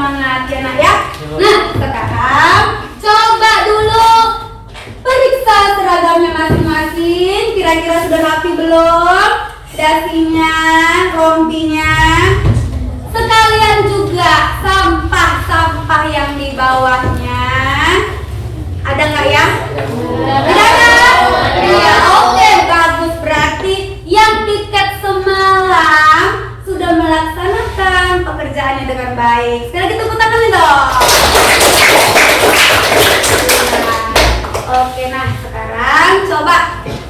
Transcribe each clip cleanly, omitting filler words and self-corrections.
semangat ya nak ya. Nah sekarang coba dulu periksa seragamnya masing-masing. Kira-kira sudah rapi belum? Dasinya, rompinya. Sekalian juga sampah-sampah yang di bawahnya. Ada nggak ya? Tidak ada? Iya, oke, bagus. Berarti yang piket semalam sudah melaksanakan pekerjaannya dengan baik. Sekali lagi tepuk tangan dong. Oke, nah sekarang coba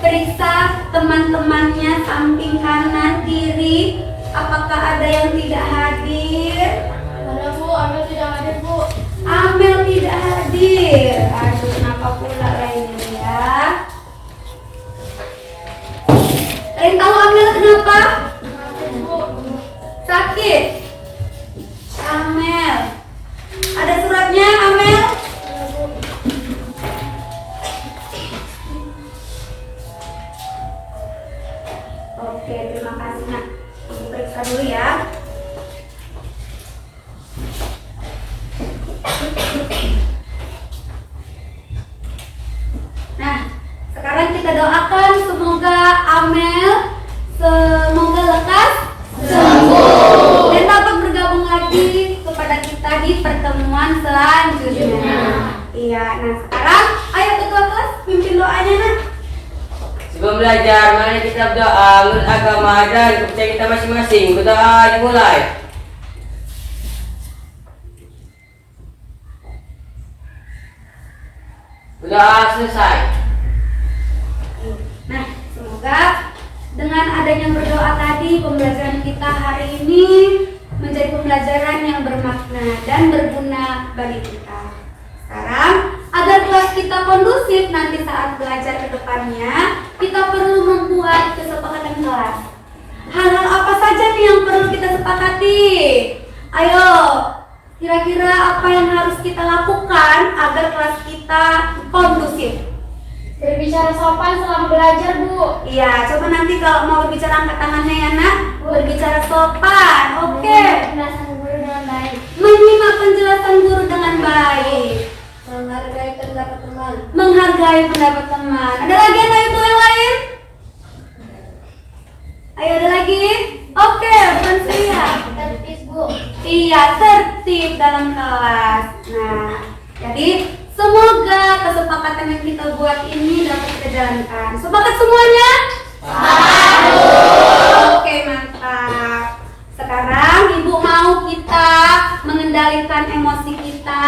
periksa teman-temannya samping kanan kiri. Apakah ada yang tidak hadir? Ada Bu, Amel tidak hadir Bu. Amel tidak hadir. Aduh, kenapa pula lainnya ya? Kalian tahu Amel kenapa? Bu. Sakit. Amel. Ada suratnya Amel? Oke, terima kasih nak. Aku periksa dulu ya. Nah, sekarang kita doakan semoga Amel semoga lekas sembuh dan dapat bergabung lagi kepada kita di pertemuan selanjutnya. Iya, nah sekarang ayo ketua kelas pimpin doanya nak. Sebelum belajar, mari kita berdoa menurut agama dan kepercayaan kita masing-masing. Berdoa dimulai. Berdoa selesai. Nah, semoga dengan adanya berdoa tadi, pembelajaran kita hari ini menjadi pembelajaran yang bermakna dan berguna bagi kita. Sekarang, agar kelas kita kondusif nanti saat belajar ke depannya, kita perlu membuat kesepakatan kelas. Hal-hal apa saja nih yang perlu kita sepakati? Ayo, kira-kira apa yang harus kita lakukan agar kelas kita kondusif? Berbicara sopan selama belajar Bu. Iya, coba nanti kalau mau berbicara angkat tangannya ya nak. Berbicara sopan, oke. Penjelasan guru dengan baik. Menyimak penjelasan guru dengan baik. Menghargai pendapat teman. Menghargai pendapat teman. Ada lagi yang lain yang lain? Ayo ada lagi? Oke, bukan saya. Tertib Bu. Iya, tertib dalam kelas. Nah, jadi semoga kesepakatan yang kita buat ini dapat kita jalankan. Sepakat semuanya? Oke, mantap. Sekarang Ibu mau kita mengendalikan emosi kita,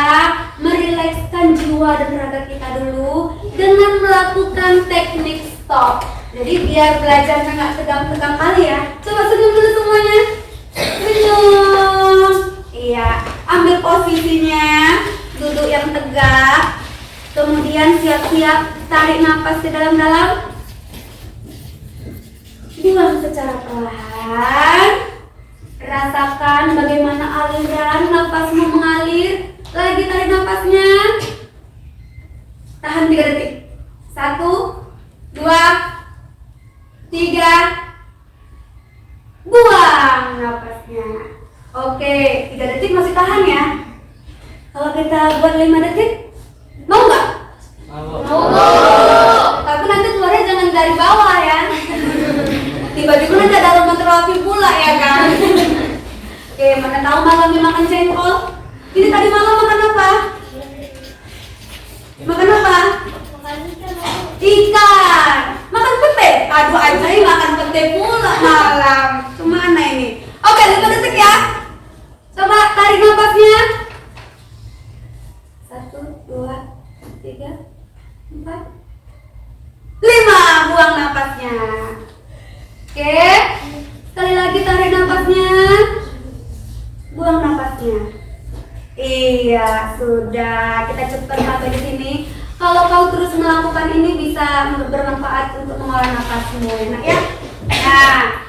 merilekskan jiwa dan raga kita dulu dengan melakukan teknik stop. Jadi biar belajarnya nggak tegang-tegang kali ya. Coba senyum dulu semuanya. Senyum. Iya, ambil posisinya, duduk yang tegak. Kemudian siap-siap tarik nafas ke dalam-dalam. Buang secara perlahan. Rasakan bagaimana aliran nafasmu mengalir. Lagi tarik nafasnya. Tahan 3 detik. 1, 2, 3. Buang nafasnya. Oke, 3 detik masih tahan ya. Kalau kita buat 5 detik, mau nggak? Mau. Tapi nanti keluarnya jangan dari bawah ya. Tiba-tiba nanti ada aroma terapi pula ya kan. Oke, mana tahu malamnya makan jengkol. Ini tadi malam makan apa? Makan apa? Makan ikan Bu. Ikan. Makan pete. Aduh, anjay makan pete pula malam. Kemana ini? Oke, 5 detik ya. Coba tarik nafasnya. 1, 2, 3, 4, 5. Buang nafasnya. Oke. Sekali lagi tarik nafasnya. Buang nafasnya. Iya, sudah. Kita cepat sampai di sini. Kalau kau terus melakukan ini bisa bermanfaat untuk mengolah nafasmu, enak ya? Nah,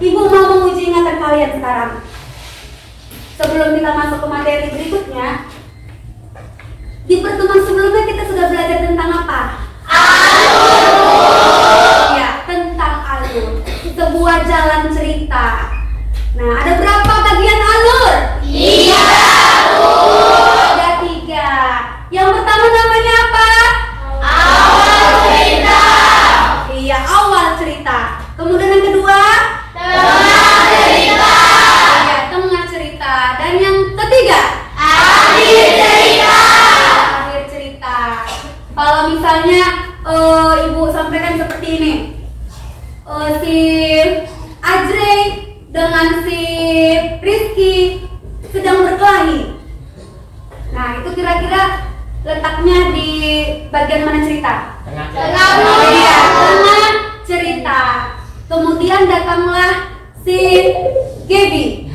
Ibu mau menguji ingatan kalian sekarang. Sebelum kita masuk ke materi berikutnya, di pertemuan sebelumnya kita sudah belajar tentang apa? Alur. Ya, tentang alur. Sebuah jalan cerita. Nah, ada berapa bagian alur? 3. itu kira-kira letaknya di bagian mana cerita? Tengah. Iya, tengah cerita. Kemudian datanglah si Gaby.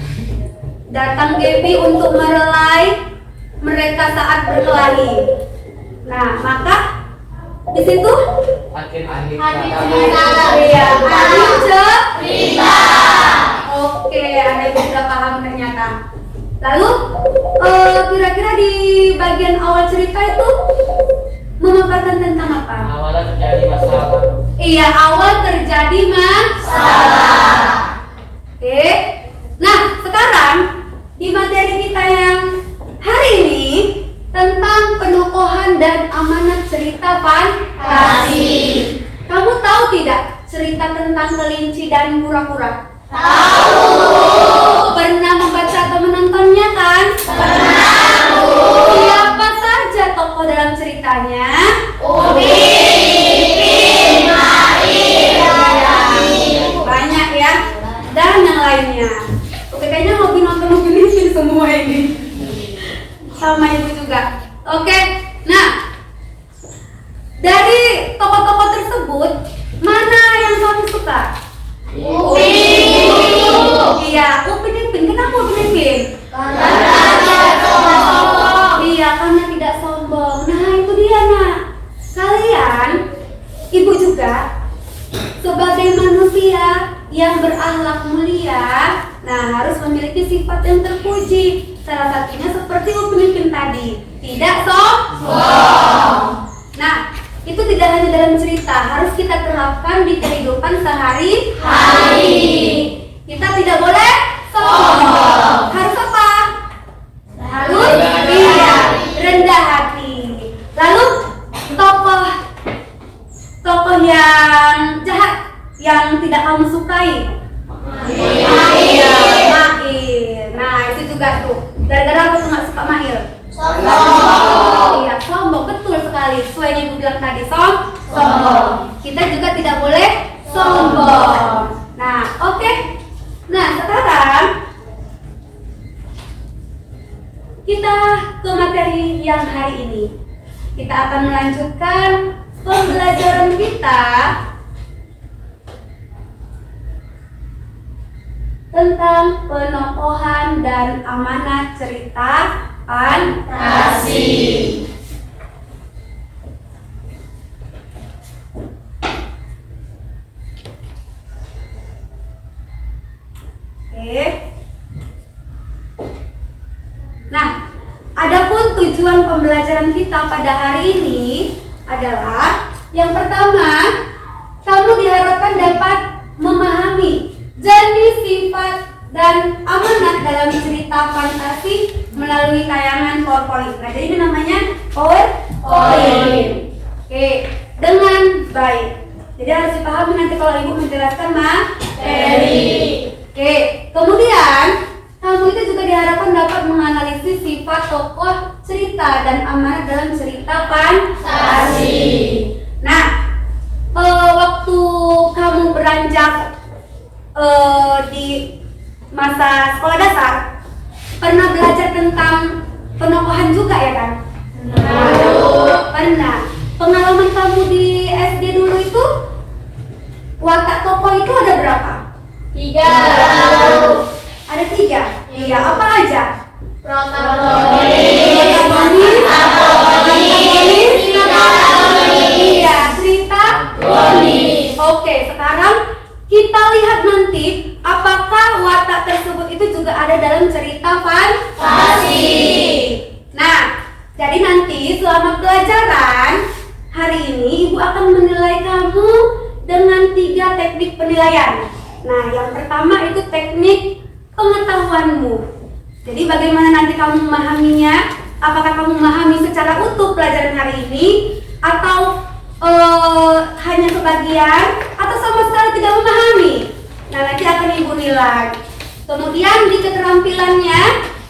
Datang Gaby untuk merelai mereka saat berkelahi. Nah, maka di situ Akhir iya, akhir cerita. Oke, Anda sudah paham ternyata. Lalu kira-kira di bagian awal cerita itu memaparkan tentang apa? Awalnya terjadi masalah. Iya, awal terjadi masalah. Oke. Nah, sekarang di materi kita yang hari ini tentang penokohan dan amanat cerita fantasi. Kamu tahu tidak cerita tentang kelinci dan kura-kura? Tahu. Pernah membaca atau menontonnya kan? Pernah. Siapa saja tokoh dalam ceritanya? Upin, banyak ya. Dan yang lainnya. Oke, kayaknya hobi nonton Upin semua ini. Sama ibu juga. Oke. Nah, dari tokoh-tokoh tersebut, mana yang kamu suka? Upin. Iya, Upin. Kenapa Upin? Iya, karena tidak sombong. Nah, itu dia, nak. Kalian, ibu juga, sebagai manusia yang berakhlak mulia, nah harus memiliki sifat yang terpuji. Salah satunya seperti Upin tadi, tidak sombong. Nah, itu tidak hanya dalam cerita, harus kita terapkan di kehidupan sehari-hari. Kita tidak boleh sombong. Harus apa? Harus rendah hati. Lalu tokoh yang jahat yang tidak kamu sukai. Mahir. Nah, itu juga tuh. Gara-gara aku tuh nggak suka Mahir. Sombong. Iya, sombong, betul sekali. Sesuai yang ibu bilang tadi, sombong. Kita juga tidak boleh sombong. Nah, oke. Nah, sekarang kita ke materi yang hari ini. Kita akan melanjutkan pembelajaran kita tentang penokohan dan amanat cerita fantasi. Oke. Nah, adapun tujuan pembelajaran kita pada hari ini adalah yang pertama, kamu diharapkan dapat memahami jenis, sifat, dan amanat dalam cerita fantasi melalui tayangan PowerPoint. Nah, jadi ini namanya PowerPoint. Oke, dengan baik. Jadi harus dipahami nanti kalau ibu menjelaskan materi. Oke, kemudian kamu itu juga diharapkan dapat menganalisis sifat tokoh cerita dan amanat dalam cerita fantasi. Nah, waktu kamu beranjak di masa sekolah dasar, pernah belajar tentang penokohan juga ya kan? Pernah. Pengalaman kamu di SD dulu itu, watak tokoh itu ada berapa? 3. Ada 3? Iya, apa aja? Protagonis. Iya, cerita. Oke, sekarang kita lihat nanti apakah watak tersebut itu juga ada dalam cerita fantasi. Nah, jadi nanti selama pelajaran hari ini ibu akan menilai kamu dengan 3 teknik penilaian. Nah, yang pertama itu teknik pengetahuanmu. Jadi bagaimana nanti kamu memahaminya? Apakah kamu memahami secara utuh pelajaran hari ini atau hanya sebagian atau sama sekali tidak memahami? Nah, nanti akan ibu nilai. Kemudian di keterampilannya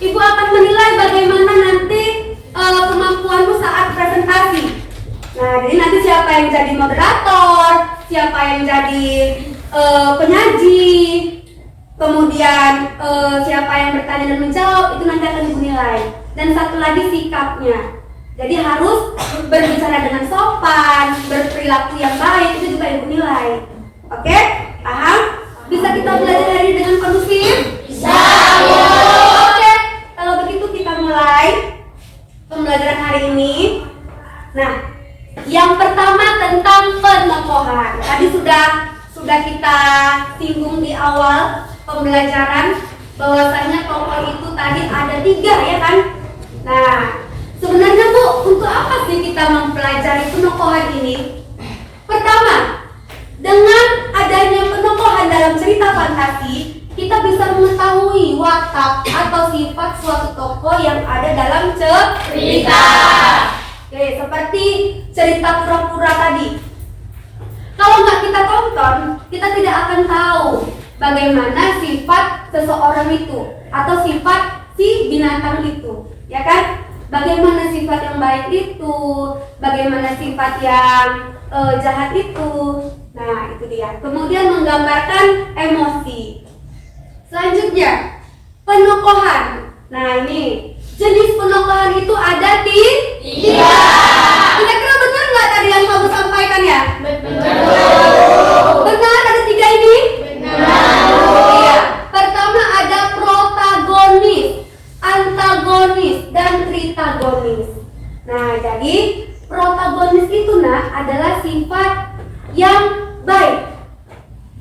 ibu akan menilai bagaimana nanti kemampuanmu saat presentasi. Nah, jadi nanti siapa yang jadi moderator, siapa yang jadi penyaji, Kemudian siapa yang bertanya dan menjawab itu nanti akan ibu nilai. Dan satu lagi sikapnya. Jadi harus berbicara dengan sopan, berperilaku yang baik, itu juga ibu nilai. Oke? Paham? Bisa kita belajar hari ini dengan kondusif? Bisa. Oke, kalau begitu kita mulai pembelajaran hari ini. Nah, yang pertama tentang penokohan. Tadi sudah kita singgung di awal pembelajaran bahwasanya tokoh itu tadi ada 3 ya kan? Nah, sebenarnya Bu, untuk apa sih kita mempelajari penokohan ini? Pertama, dengan adanya penokohan dalam cerita fantasi, kita bisa mengetahui watak atau sifat suatu tokoh yang ada dalam cerita. Oke, seperti cerita pura-pura tadi. Kalau nggak kita tonton, kita tidak akan tahu bagaimana sifat seseorang itu atau sifat si binatang itu, ya kan? Bagaimana sifat yang baik itu, bagaimana sifat yang jahat itu. Nah, itu dia. Kemudian menggambarkan emosi. Selanjutnya, penokohan. Nah, ini jenis penokohan itu ada 3. Kira-kira benar nggak tadi yang kamu sampaikan ya? Benar, ada 3 ini? Iya. Pertama ada protagonis, antagonis, dan tritagonis. Nah, jadi protagonis itu adalah sifat yang baik.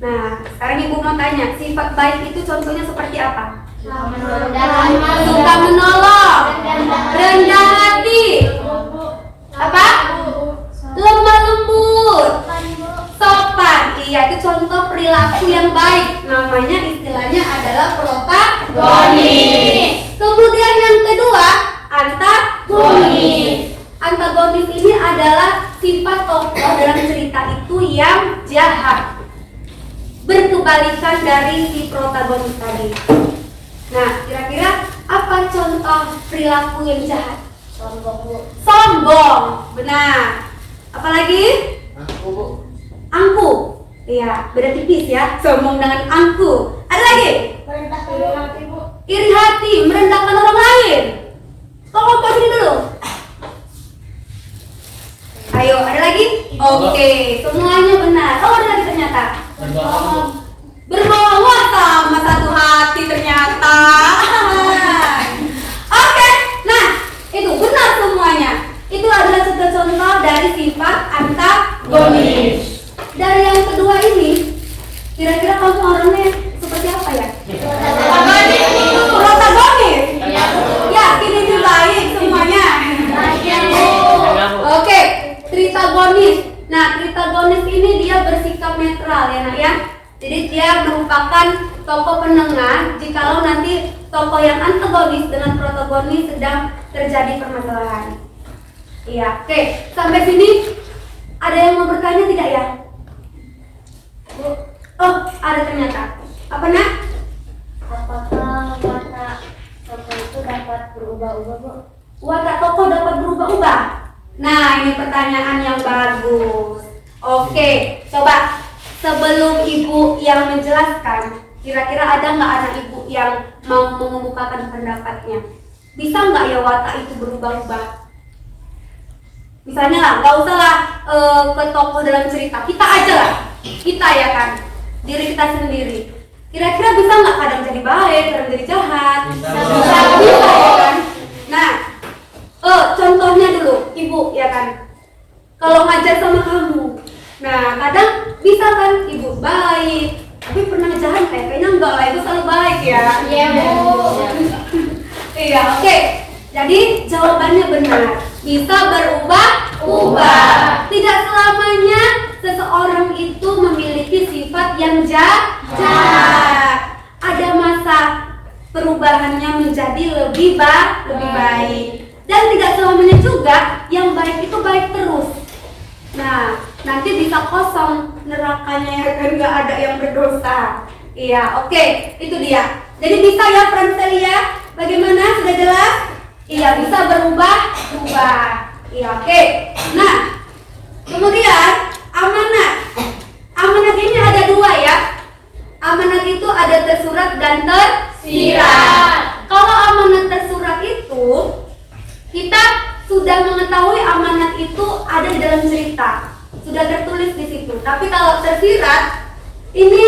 Nah, sekarang ibu mau tanya, sifat baik itu contohnya seperti apa? Suka menolong, rendah hati, apa? Lemah lembut, sopan. Iya, itu contoh perilaku yang baik. Namanya istilahnya adalah protagonis. Kemudian yang kedua, antagonis. Antagonis ini adalah sifat tokoh dalam cerita itu yang jahat, berkebalikan dari si protagonis tadi. Nah, kira-kira apa contoh perilaku yang jahat? Sombong, benar. Apalagi? Angkuh. Iya, beda tipis ya. Sombong dengan angkuh. Ada lagi? Iri hati, merendahkan orang lain. Tolong kau sini dulu. Ayo, ada lagi? Oke, semuanya benar. Oh, ada lagi ternyata. Berbohong. Wah, sama satu hati ternyata. Oke, nah itu benar semuanya. Itu adalah contoh-contoh dari sifat antagonis. Dari yang kedua ini, kira-kira kamu orangnya seperti apa ya? Protagonis. Yakin ini baik semuanya. Oke, tritagonis. Nah, tritagonis ini dia bersikap netral ya nak ya. Jadi dia merupakan tokoh penengah jikalau nanti tokoh yang antagonis dengan protagonis sedang terjadi permasalahan. Iya, oke. Sampai sini ada yang mau bertanya tidak ya? Oh, ada ternyata. Apa nak? Apakah watak tokoh itu dapat berubah-ubah, Bu? Watak tokoh dapat berubah-ubah? Nah, ini pertanyaan yang bagus. Oke, coba sebelum ibu yang menjelaskan, kira-kira ada nggak anak ibu yang mau mengemukakan pendapatnya? Bisa nggak ya watak itu berubah-ubah? Misalnya lah, nggak usah lah ke tokoh dalam cerita, kita aja lah, kita ya kan, diri kita sendiri. Kira-kira bisa nggak kadang jadi baik, kadang jadi jahat? Bisa ya kan? Nah, contohnya dulu, ibu ya kan, kalau ngajar sama kamu, nah kadang bisa kan ibu baik, tapi pernah jahat kayaknya enggak lah, itu selalu baik ya. Iya, Bu. Iya, oke. Jadi jawabannya benar, bisa berubah-ubah. Tidak selamanya seseorang itu memiliki sifat yang jahat. Ada masa perubahannya menjadi lebih baik. Dan tidak selamanya juga yang baik itu baik terus. Nah, nanti bisa kosong nerakanya ya kan, nggak ada yang berdosa. Iya, oke, itu dia. Jadi bisa ya Francelia, bagaimana? Sudah jelas? Iya, bisa berubah-ubah. Iya, oke. Nah, kemudian amanat. Amanat ini ada 2 ya. Amanat itu ada tersurat dan Sirat. Kalau amanat tersurat itu, kita sudah mengetahui amanat itu ada di dalam cerita, sudah tertulis di situ. Tapi kalau tersirat, ini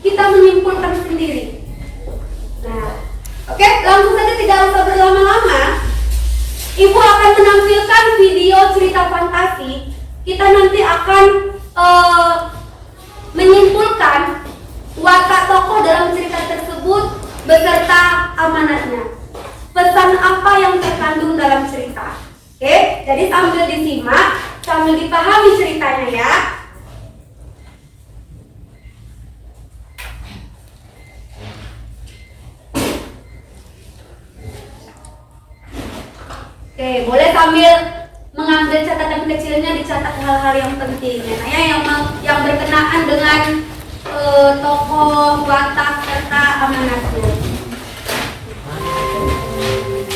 kita menyimpulkan sendiri. Nah, oke, langsung saja tidak usah berlama-lama. Ibu akan menampilkan video cerita fantasi. Kita nanti akan menyimpulkan watak tokoh dalam cerita tersebut beserta amanatnya. Pesan apa yang terkandung dalam cerita. Oke, jadi sambil disimak, sambil dipahami ceritanya ya. Oke, boleh sambil mengambil catatan kecilnya, dicatat hal-hal yang penting ya, yang berkenaan dengan tokoh, watak, serta amanatnya.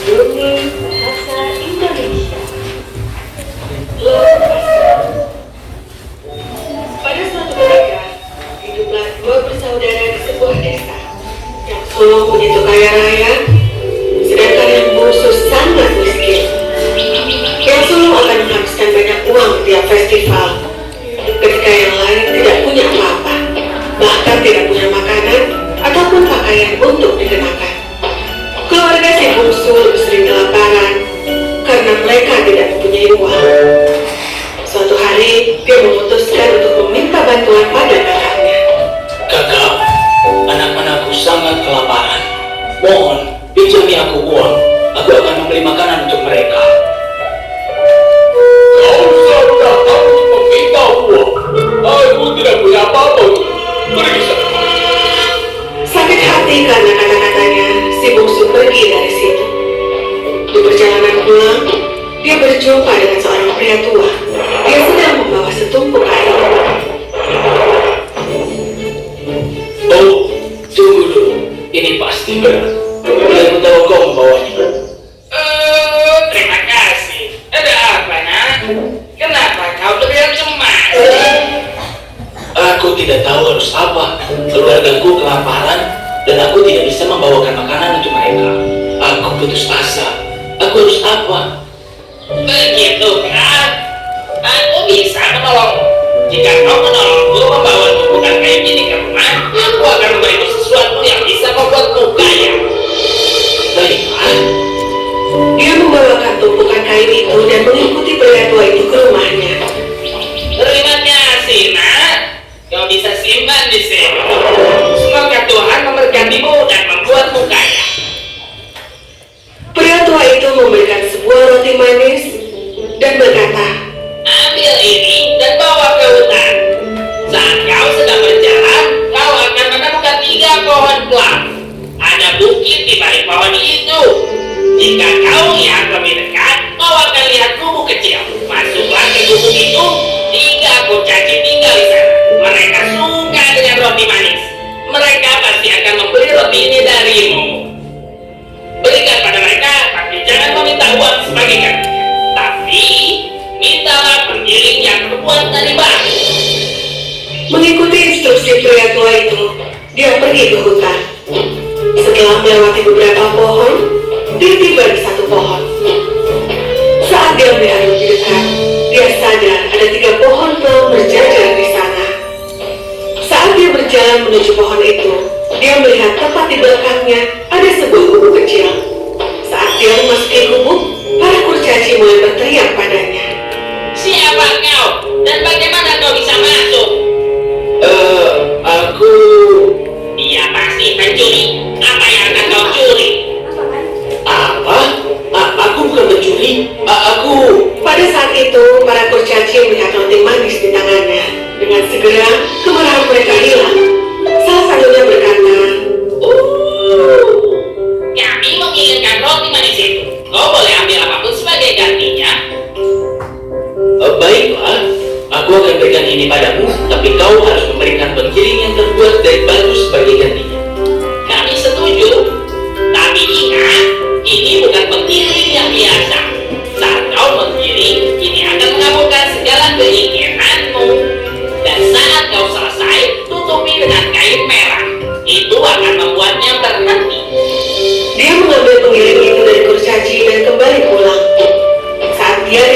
Dongeng Bahasa Indonesia. Pada suatu ketika, hiduplah dua bersaudara di sebuah desa. Yang sulung begitu kaya raya, sedangkan yang bungsu sangat miskin. Yang sulung akan menghabiskan banyak uang di tiap festival, ketika yang lain tidak punya apa-apa, bahkan tidak punya makanan ataupun pakaian untuk dikenakan. Keluarga si bungsu lebih sering kelaparan karena mereka tidak mempunyai uang. Suatu hari, dia memutuskan untuk meminta bantuan pada kakaknya. Kakak, anak-anakku sangat kelaparan. Mohon, pinjami aku uang. Aku akan membeli makanan untuk mereka. Kau siapkah harus meminta uang? Aku tidak punya apa-apa. Pergi sana. Sakit hati karena kata-katanya, si bungsu pergi dari situ. Di perjalanan pulang, dia berjumpa dengan seorang pria tua. Dia sedang membawa setumpuk kain. Oh, tunggu dulu. Ini pasti berat. Aku tahu kau membawanya. Terima kasih. Ada apa, nak? Kenapa kau terlihat cemas? Aku tidak tahu harus apa. Keluargaku kelaparan dan aku tidak bisa membawakan makanan untuk mereka. Aku putus asa. Aku harus apa? Begitu kan? Aku bisa menolongmu. Jika kau menolongku membawa tumpukan kayu ini ke rumah, aku akan memberimu sesuatu yang bisa membuatmu kaya. Baiklah. Dia membawakan tumpukan kain itu dan mengikuti pria tua itu ke rumahnya. Terima kasih, nak. Kau bisa simpan di sini. Semoga Tuhan memberkatimu dan membuatmu kaya. Pria tua itu memberikan sebuah roti manis dan berkata, Ambil ini dan bawa ke hutan. Saat kau sedang berjalan, kau akan menemukan 3 pohon plum. Ada bukit di balik pohon itu. Jika kau lihat lebih dekat, kau akan lihat gubuk kecil. Masuklah ke gubuk itu. 3 kurcaci tinggal di sana. Mereka suka dengan roti manis. Mereka pasti akan membeli roti ini darimu. Berikan pada mereka, tapi jangan meminta uang sebagai gantinya. Tapi mintalah penggiling yang terbuat dari batu. mengikuti instruksi pria tua itu, dia pergi ke hutan. Setelah melewati beberapa pohon, dia tiba di satu pohon. Saat dia melihat lebih dekat, dia sadar ada 3 pohon plum berjajar di sana. Saat dia berjalan menuju pohon itu, dia melihat tepat di belakangnya ada sebuah gubuk kecil. Saat dia memasuki gubuk, para kurcaci mulai berteriak padanya. Siapa kau? Dan bagaimana kau bisa masuk? Aku... Dia pasti pencuri. Apa yang akan kau curi? Apa? Aku bukan pencuri. Aku... Pada saat itu, para kurcaci melihat roti manis di tangannya. Dengan segera, kemarahan mereka hilang. Salah satunya berkata, Kami menginginkan roti manis itu. Kau boleh ambil apapun sebagai gantinya. Baiklah, aku akan berikan ini padamu, tapi kau harus memberikan penggiling yang terbuat dari batu sebagai gantinya. Kami setuju. Tapi ingat, ini bukan penggiling yang biasa. Saat kau menggiling, ini akan mengabulkan segala keinginanmu. Dan saat kau selesai, tutupi dengan kain merah.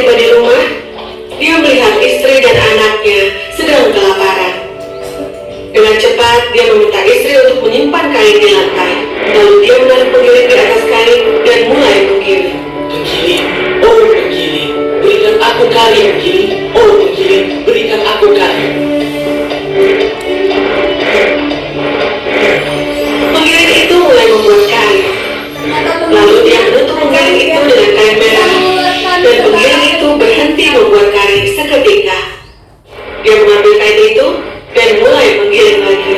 tiba di rumah, dia melihat istri dan anaknya sedang kelaparan. Dengan cepat, dia meminta istri untuk menyimpan kain di lantai. Lalu dia menarik penggiling di atas kain dan mulai menggiling. Penggiling, oh penggiling, berikan aku kain penggiling. Oh penggiling, berikan aku kain. Penggiling itu mulai membuat kain. Lalu dia menutup penggiling itu dengan kain merah. Dan penggiling itu berhenti membuat kain seketika. Dia mengambil kain itu dan mulai menggiling lagi.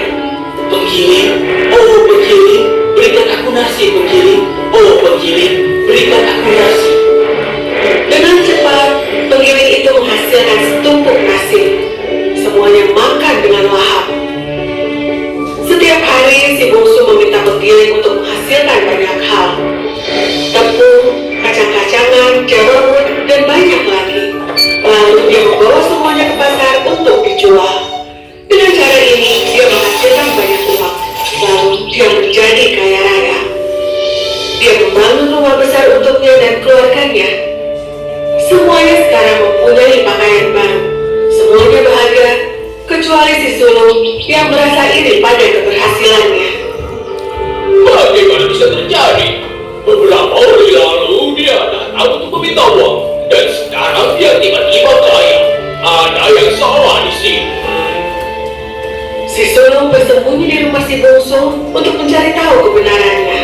Penggiling, oh penggiling, berikan aku nasi penggiling. Oh penggiling, berikan aku nasi. Dengan cepat, penggiling itu menghasilkan setumpuk nasi. Semuanya makan dengan lahap. Setiap hari, si bungsu meminta penggiling untuk menghasilkan banyak hal. Tepung, kacang-kacangan, jamur, dan banyak lagi. Lalu dia membawa semuanya ke pasar untuk dijual. Dengan cara ini, dia menghasilkan banyak uang. Lalu dia menjadi kaya raya. Dia membangun rumah besar untuknya dan keluarganya. Semuanya sekarang mempunyai pakaian baru. Semuanya bahagia, kecuali si sulung yang merasa iri pada keberhasilannya. Bagaimana bisa terjadi? Beberapa hari lalu dia datang untuk meminta uang, dan sekarang dia tiba-tiba kaya. Ada yang salah di sini. Si sulung bersembunyi di rumah si bungsu untuk mencari tahu kebenarannya.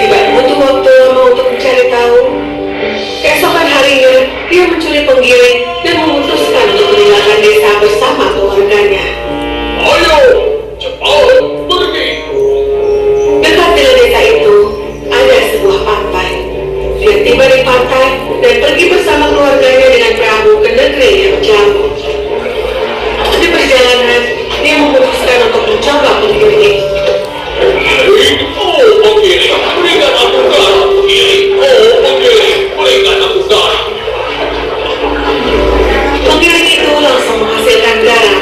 Tidak butuh waktu lama untuk mencari tahu. Keesokan harinya, dia mencuri penggiling dan memutuskan untuk meninggalkan desa bersama keluarganya. Ayo, cepat pergi. Dekat dengan desa itu, ada sebuah pantai. Dia tiba di pantai dan pergi bersama keluarganya dengan perahu ke negeri yang jauh. Di perjalanan, dia memutuskan untuk mencoba penggiling. Penggiling, oh penggiling, berikan aku garam penggiling. Oh penggiling, berikan aku garam. Penggiling itu langsung menghasilkan garam.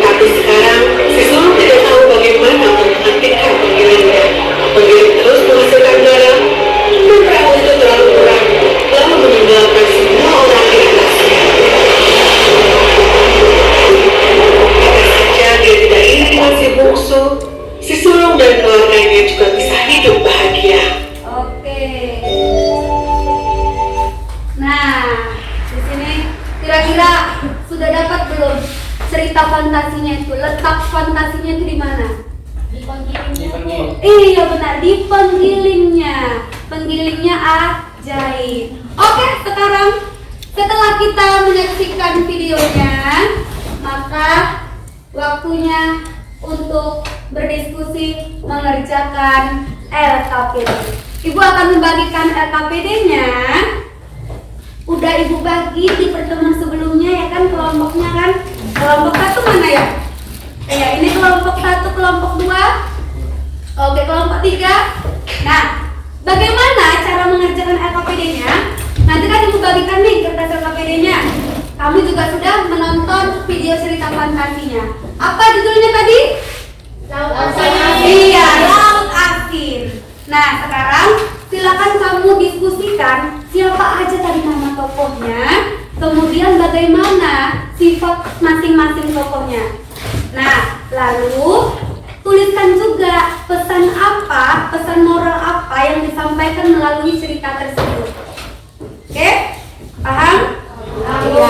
Tapi sekarang, si sulung tidak tahu bagaimana untuk menghentikan penggilingnya. Penggiling terus menghasilkan garam, dan perahu itu terlalu berat, lalu meninggalkan semua orang di atasnya. Jika saja dia tidak iri dengan si bungsu, si sulung dan keluarganya juga bisa hidup bahagia. Oke. Nah, di sini kira-kira sudah dapat belum cerita fantasinya itu? Letak fantasinya itu di mana? Di penggiling. Iya benar, di penggilingnya. Penggilingnya ajaib. Oke, sekarang setelah kita menyaksikan videonya, maka waktunya untuk berdiskusi mengerjakan LKPD. Ibu akan membagikan LKPD-nya. Udah ibu bagi di pertemuan sebelumnya ya kan, kelompoknya kan. Kelompok satu mana ya? Ya ini kelompok satu, kelompok dua. Oke, kelompok tiga. Nah, bagaimana cara mengerjakan LKPD-nya? Nanti kan ibu bagikan nih kertas LKPD-nya. Kamu juga sudah menonton video cerita fantasinya. Apa judulnya tadi? Laut asin. Iya, laut asin. Nah, sekarang silakan kamu diskusikan siapa aja tadi nama tokohnya, kemudian bagaimana sifat masing-masing tokohnya. Nah, lalu tuliskan juga pesan apa, pesan moral apa yang disampaikan melalui cerita tersebut. Oke? Paham? Iya.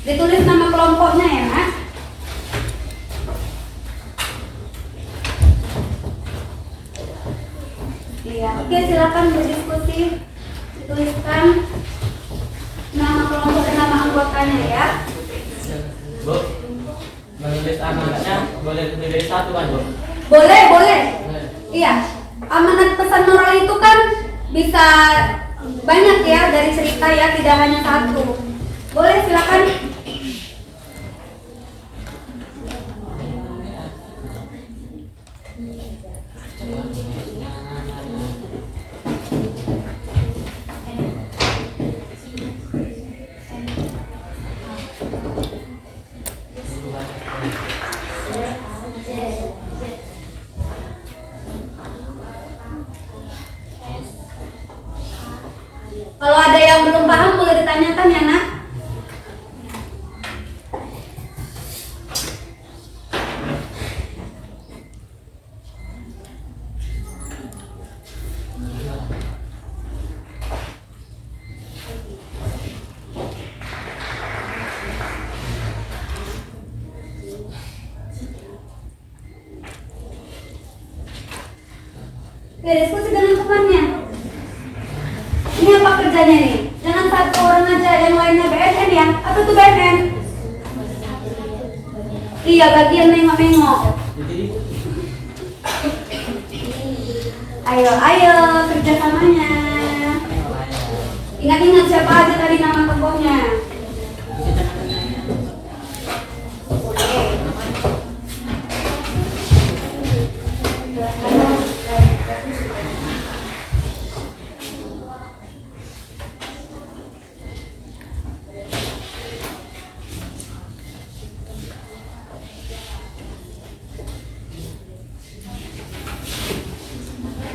Ditulis nama kelompoknya ya, Mas. Iya, oke, silakan berdiskusi. Dituliskan nama kelompok dan nama anggotanya ya. Bu, menulis amanatnya boleh lebih dari satu kan, Bu? Boleh, boleh. Iya, amanat pesan moral itu kan bisa banyak ya dari cerita ya, tidak hanya satu. Boleh, silakan. Kalau ada yang belum paham boleh ditanyakan ya nak. Oke, diskusi dengan temannya. Ini apa kerjanya nih? Jangan satu orang aja, yang lainnya BNN ya. Apa tuh BNN? Iya, bagian nengok-nengok. Ayo kerjasamanya. Ingat-ingat siapa aja tadi nama tokohnya.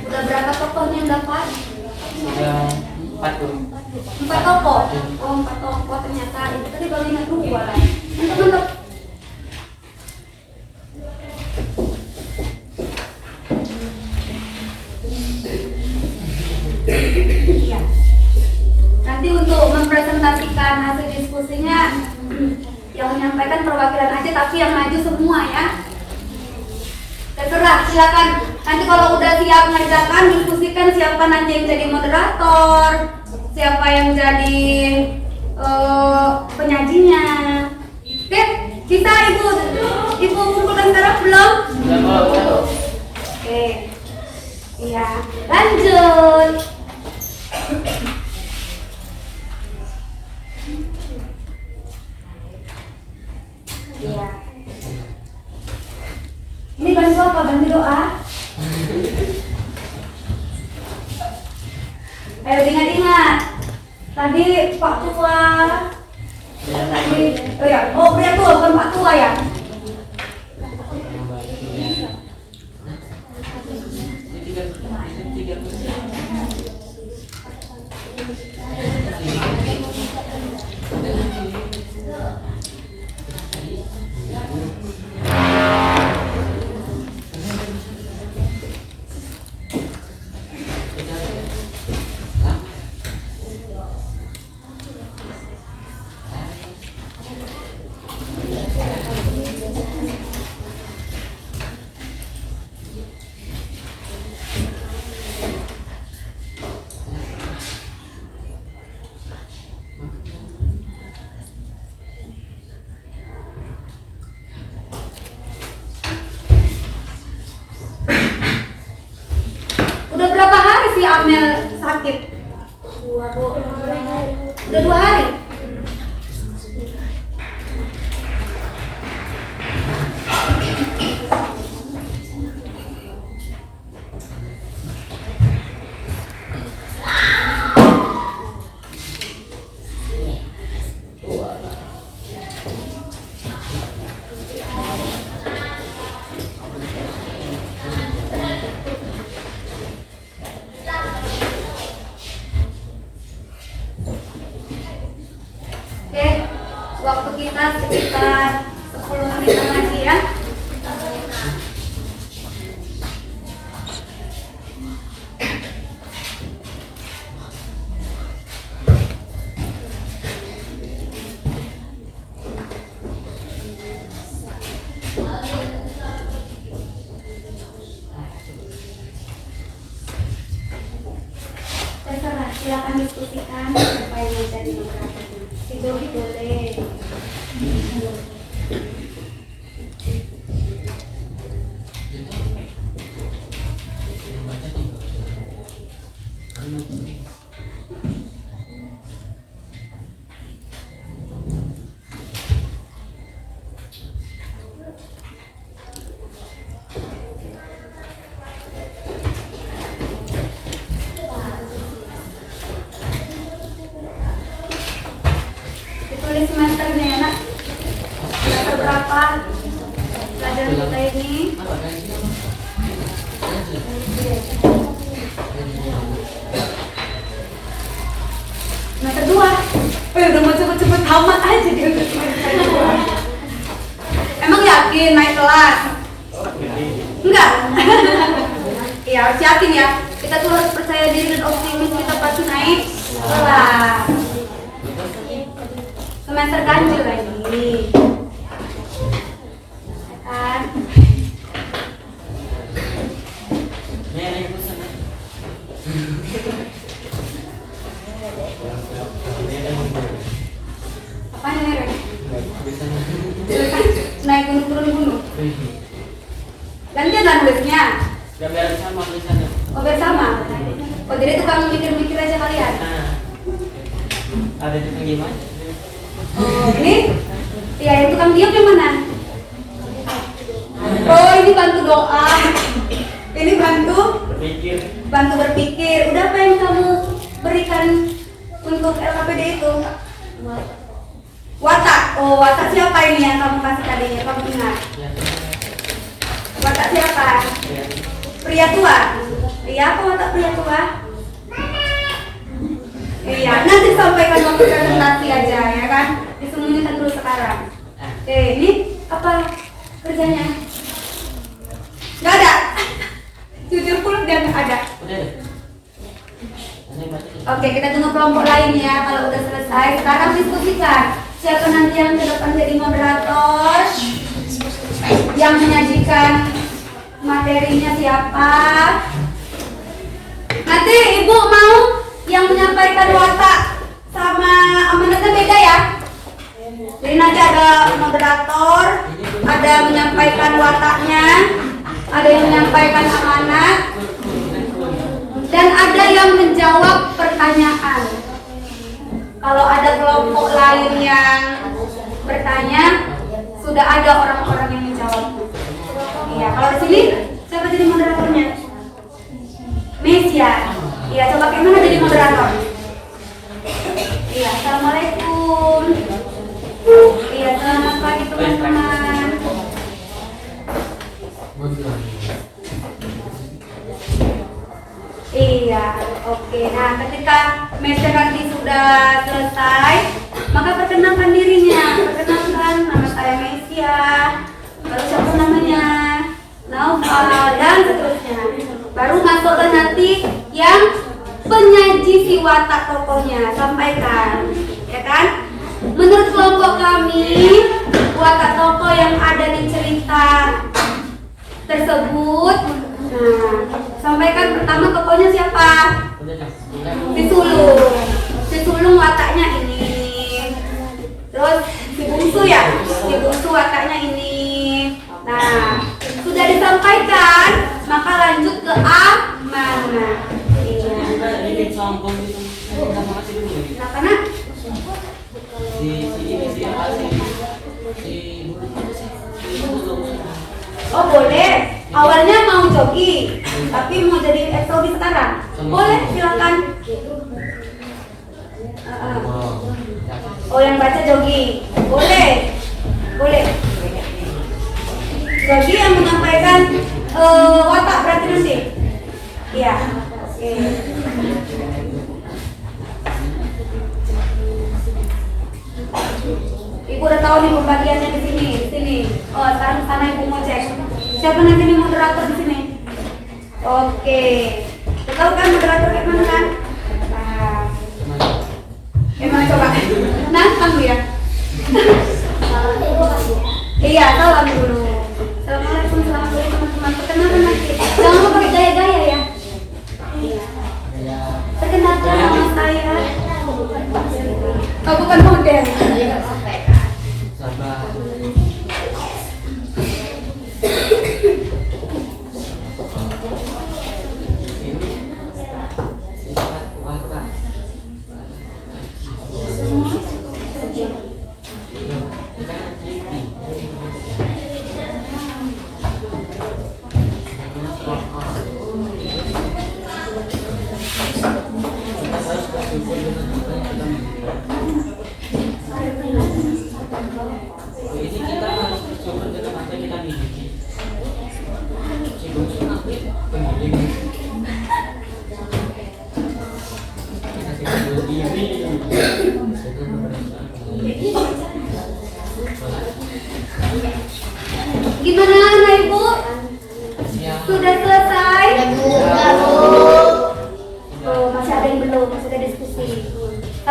Udah berapa tokohnya yang dapat? Sudah 4 tuh. 4 tokoh. Oh, 4 tokoh ternyata. Itu tadi baru ingat 2. Mantap. Iya. Nanti untuk mempresentasikan hasil diskusinya, yang menyampaikan perwakilan aja, tapi yang maju semua ya. Terserah, silakan. Nanti kalau udah siap mengerjakan, diskusikan siapa nanti yang jadi moderator, siapa yang jadi penyajinya. Oke, bisa ibu kumpulkan sekarang belum? Belum. Oke, iya, lanjut. Iya. Ini bantu apa? Bantu doa? Ayo ingat-ingat. Tadi Pak Tua. Tadi, pria tua bukan Pak Tua ya. Udah berapa hari sih Amel sakit? 2 hari. Udah 2 hari? Oke, waktu kita sekitar 10 menit lagi ya. Terserah, silakan diskusikan apa yang mau jadi moderatornya. Tidur boleh. Ditulis semesternya ya nak. Semester berapa pelajaran kita ini? Semester 2. Udah mau cepet-cepet tamat aja dia udah semester 2. Emang yakin naik kelas? Enggak. Iya harus yakin ya. Kita tuh harus percaya diri dan optimis, kita pasti naik kelas. Semester ganjil lagi. Kan? Apanya merek? Naik gunung turun gunung. Gantian lah nulisnya. Gambar sama tulisannya. Oh bersama. Oh jadi tukang mikir-mikir aja kalian. Ada tukang gimana? Oh ini? Iya yang tukang diam yang mana? Oh ini bantu doa. Ini bantu berpikir. Udah apa yang kamu berikan untuk LKPD itu? Watak. Oh watak siapa ini yang kamu kasih tadinya? Kamu ingat? Watak siapa? Pria tua. Iya apa watak pria tua? Iya nanti sampaikan waktu presentasi aja ya kan? Disembunyikan dulu sekarang. Ini apa kerjanya? Gak ada. Jujur pun dia nggak ada. Oke, kita tunggu kelompok lain ya. Kalau udah selesai, sekarang diskusikan. Siapa nanti yang ke depan jadi moderator? Yang menyajikan materinya siapa? Nanti ibu mau yang menyampaikan watak sama amanatnya beda ya. Jadi nanti ada moderator, ada menyampaikan wataknya, ada yang menyampaikan amanat, dan ada yang menjawab pertanyaan. Kalau ada kelompok lain yang bertanya, sudah ada orang-orang yang menjawab. Iya, kalau di sini siapa jadi moderatornya? Mesia. Iya, coba gimana jadi moderator? Iya, assalamualaikum. Iya, selamat pagi teman-teman. Iya, oke. Nah, ketika Mesia nanti sudah selesai, maka perkenalkan dirinya. Perkenalkan nama saya Mesia. Lalu siapa namanya? Naufal dan seterusnya. Baru masuklah nanti yang penyaji si watak tokohnya, sampaikan, ya kan? Menurut kelompok kami, watak tokoh yang ada di cerita tersebut, nah, sampaikan pertama tokohnya siapa? Si Sulung. Si Sulung wataknya ini. Terus si Bungsu ya, si Bungsu wataknya ini. Nah, sudah disampaikan, maka lanjut ke amanah. Iya. Kenapa nak? Oh boleh. Awalnya mau jogi, tapi mau jadi eksobi sekarang. Boleh, silakan. Oh yang baca jogi, boleh, boleh. Jogi yang menyampaikan watak berarti nanti. Iya. Oke. Ibu udah tahu nih pembagiannya di sini, di sini. Oh, sekarang sana ibu mau cek. Siapa nanti nih moderator di sini? Oke. Tahu kan moderator kayak mana kan? Nah. Gimana coba? Nantang ya. Iya, salam dulu. Assalamualaikum, teman-teman. Perkenalkan nanti. Jangan lupa pakai gaya-gaya ya. Iya. Perkenalkan nama saya. Oh, bukan model.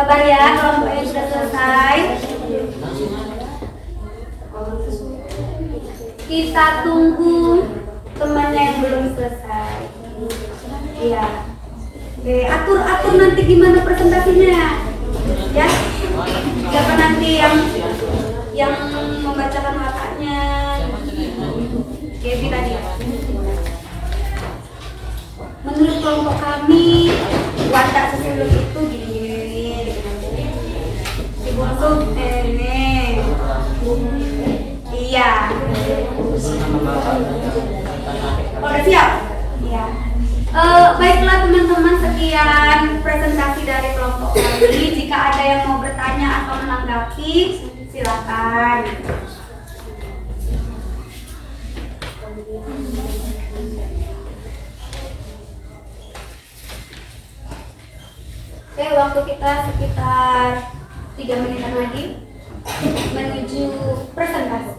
Sabar ya, kelompoknya sudah selesai. Kita tunggu temannya yang belum selesai. Iya. Oke, atur nanti gimana presentasinya. Ya. Siapa nanti yang membacakan kakaknya. Gaby tadi. Menurut kelompok kami, watak sesuluk itu gini. Dibungkus ini. Iya. Udah siap? Iya. Baiklah teman-teman, sekian presentasi dari kelompok kami. Jika ada yang mau bertanya atau menanggapi, silakan. Oke, waktu kita sekitar 3 menitan lagi menuju presentasi.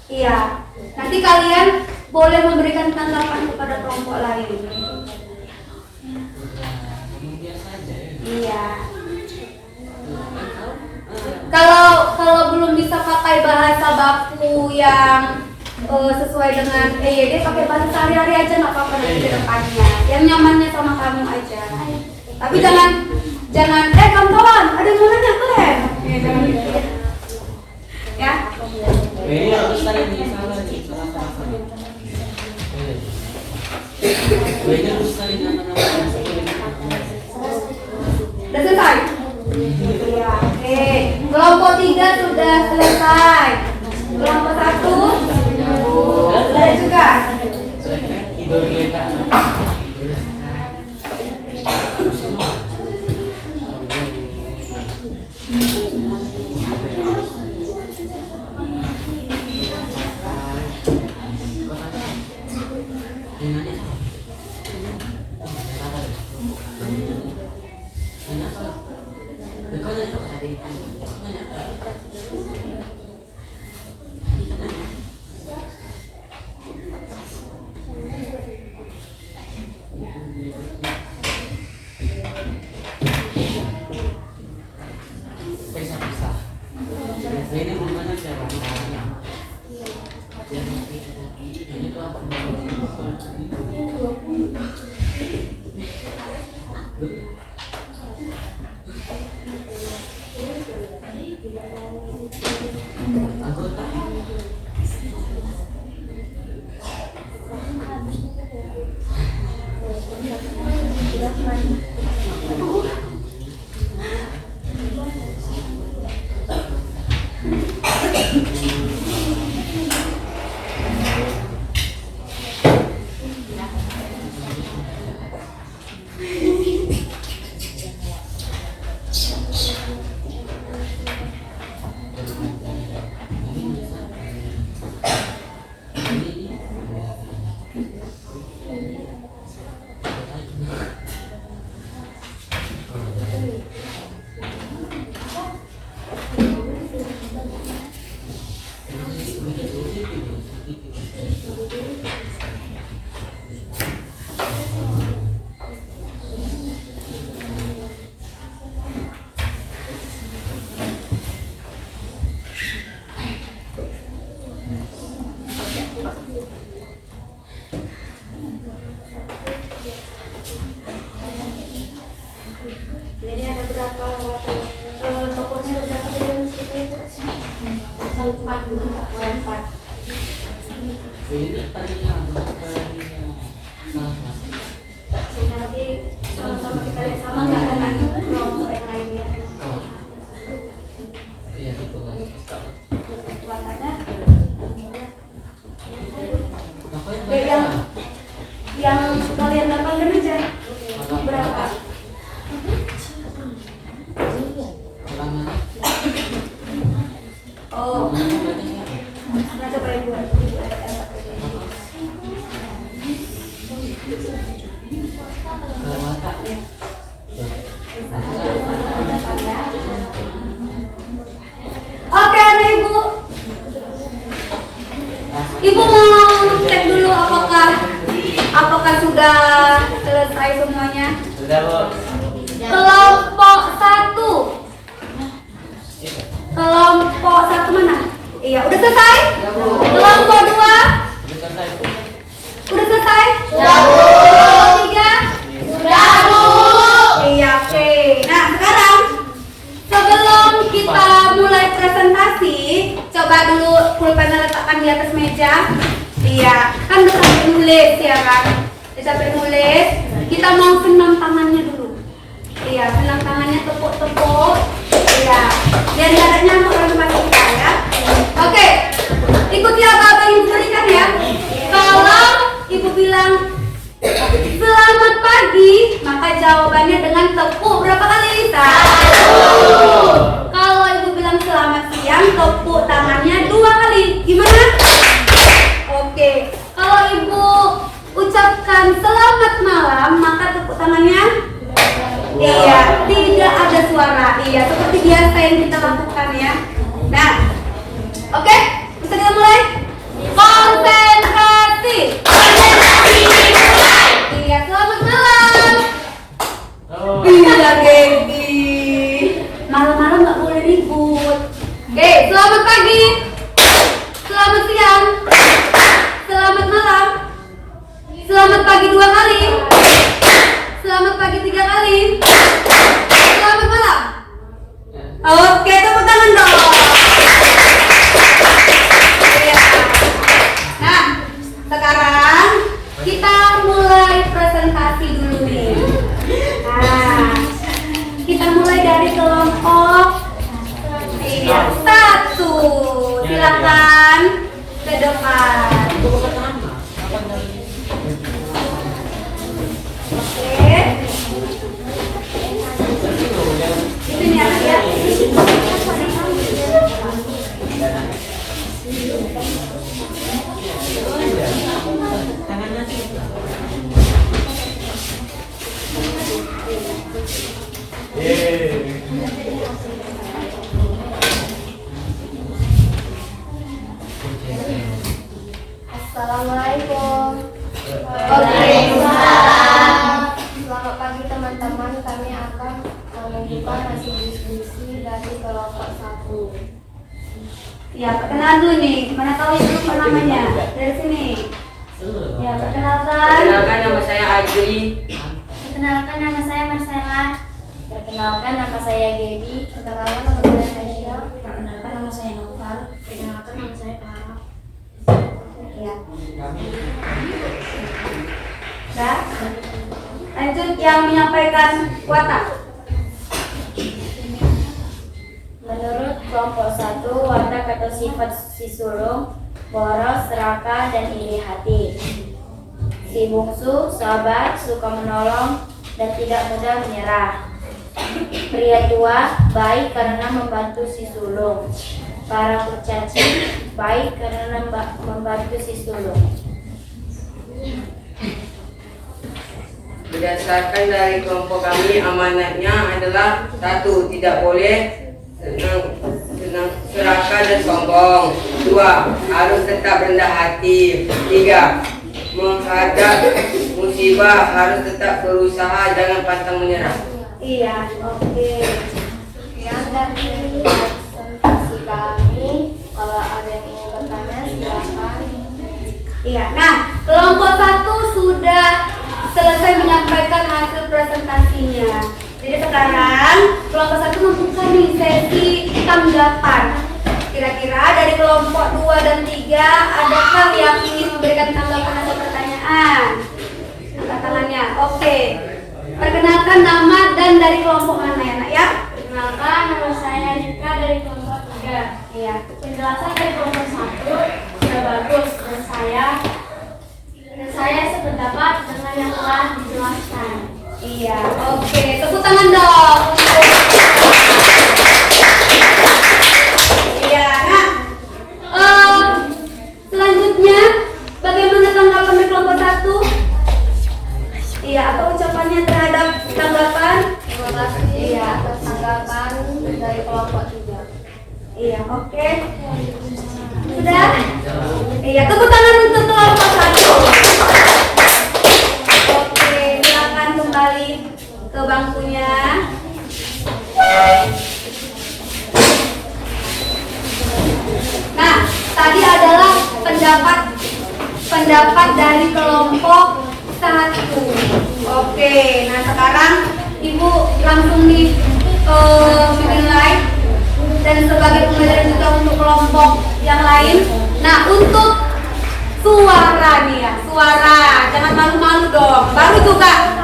Iya, nanti kalian boleh memberikan tanggapan kepada kelompok lain. Iya. Kalau belum bisa pakai bahasa baku yang sesuai dengan EYD, pakai bahasa sehari-hari aja, nggak apa-apa nanti ke depannya. Yang nyamannya sama kamu aja. Tapi jangan kawan-kawan, ada yang mau nanya kalian? Ya, jangan gitu ya. Ya. Ini harus tadi salah. Ini harus tadi Udah selesai? Iya, oke. Kelompok 3 sudah selesai. Kelompok 1 sudah juga. Jadi ada berapa tokohnya, berapa yang seperti itu? 4. Nanti sama-sama kita lihat sama nggak dengan kelompok yang lainnya. Warnanya yang kalian dapatkan aja berapa? Oh, nah coba ibu Oke, anak ibu. Ibu mau cek dulu apakah sudah selesai semuanya? Sudah. Sudah, Bu. Kelompok 1. Kelompok 1 mana? Iya, udah selesai? Kelompok 2? Sudah selesai, Bu. Udah selesai? Sudah, Bu. Kelompok 3? Sudah, Bu. Iya, oke. Nah, sekarang sebelum kita mulai presentasi, coba dulu pulpen letakkan di atas meja. Iya, kan udah sampai nulis ya kan? Udah sampai nulis, kita mau senam tangannya dulu. Iya, senam tangannya, tepuk-tepuk. Iya, biar nggak ada nyamuk dalam tempat kita ya. Oke, ikuti apa yang ibu berikan ya. Kalau ibu bilang selamat pagi, maka jawabannya dengan tepuk berapa kali, Lisa? Kalau ibu bilang selamat siang, tepuk tangannya 2 kali. Gimana? Oke. Kalau ibu ucapkan selamat malam, maka tepuk tangannya? Iya, tidak ada suara. Iya, seperti biasa yang kita lakukan ya. Nah, oke, bisa kita mulai? Konsentrasi. Iya, selamat malam. Iya, Gegi. Malam-malam nggak boleh ribut. Oke, selamat pagi. Selamat siang. Selamat malam. Selamat pagi 2 kali. Selamat pagi 3 kali. Selamat malam. Oke, tepuk tangan dong. Iya. Nah, sekarang kita mulai presentasi dulu nih. Nah, kita mulai dari kelompok 1. Silakan ke depan. Oke. Itu nih anak ya. Assalamualaikum. Waalaikumsalam. Selamat pagi teman-teman. Kami akan menunjukkan hasil diskusi dari kelompok 1. Ya, perkenalan dulu nih. Mana tahu ibu lupa namanya? Dari sini. Ya, perkenalkan. Perkenalkan, nama saya Adri. Perkenalkan, nama saya Marcella. Perkenalkan, nama saya Gaby. Perkenalkan, nama saya Aisyah. Perkenalkan, nama saya Noval. Perkenalkan, nama saya Clara. Ya. Dah. Lanjut yang menyampaikan watak. Menurut kelompok 1, watak atau sifat si sulung boros, serakah, dan iri hati. Si bungsu sabar, suka menolong, dan tidak mudah menyerah. Pria tua baik karena membantu si sulung. Para kurcaci baik karena membantu si sulung. Berdasarkan dari kelompok kami, amanatnya adalah 1. Tidak boleh senang serakah dan sombong. 2. Harus tetap rendah hati. 3. Menghadap musibah harus tetap berusaha, jangan pantang menyerah. Iya, oke. Sekian dari presentasi kami. Kalau ada yang ingin bertanya, silakan. Iya. Nah, kelompok 1 sudah selesai menyampaikan hasil presentasinya. Jadi sekarang kelompok 1 membuka nih sesi tanggapan. Kira-kira dari kelompok 2 dan 3 adakah yang ingin memberikan tanggapan atau pertanyaan? Angkat tangannya. Oke. Perkenalkan nama dan dari kelompok mana ya, Nak ya? Perkenalkan, nama saya Rika dari kelompok 3. Iya. Penjelasan dari kelompok 1 sudah bagus dan saya sependapat dengan yang telah dijelaskan. Iya. Oke. Tepuk tangan dong. Iya. Nah, selanjutnya bagaimana tanggapan dari kelompok 1? Iya. Apa ucapannya terhadap tanggapan? Terima kasih Iya. atas tanggapan dari kelompok 3. Iya. Oke. Sudah? Iya. Tepuk tangan untuk kelompok 1. Oke. Silakan kembali pendapat dari kelompok 1. Oke, nah sekarang Ibu langsung nih menilai dan sebagai pembelajaran juga untuk kelompok yang lain. Nah, untuk suara nih ya, suara jangan malu-malu dong. Baru juga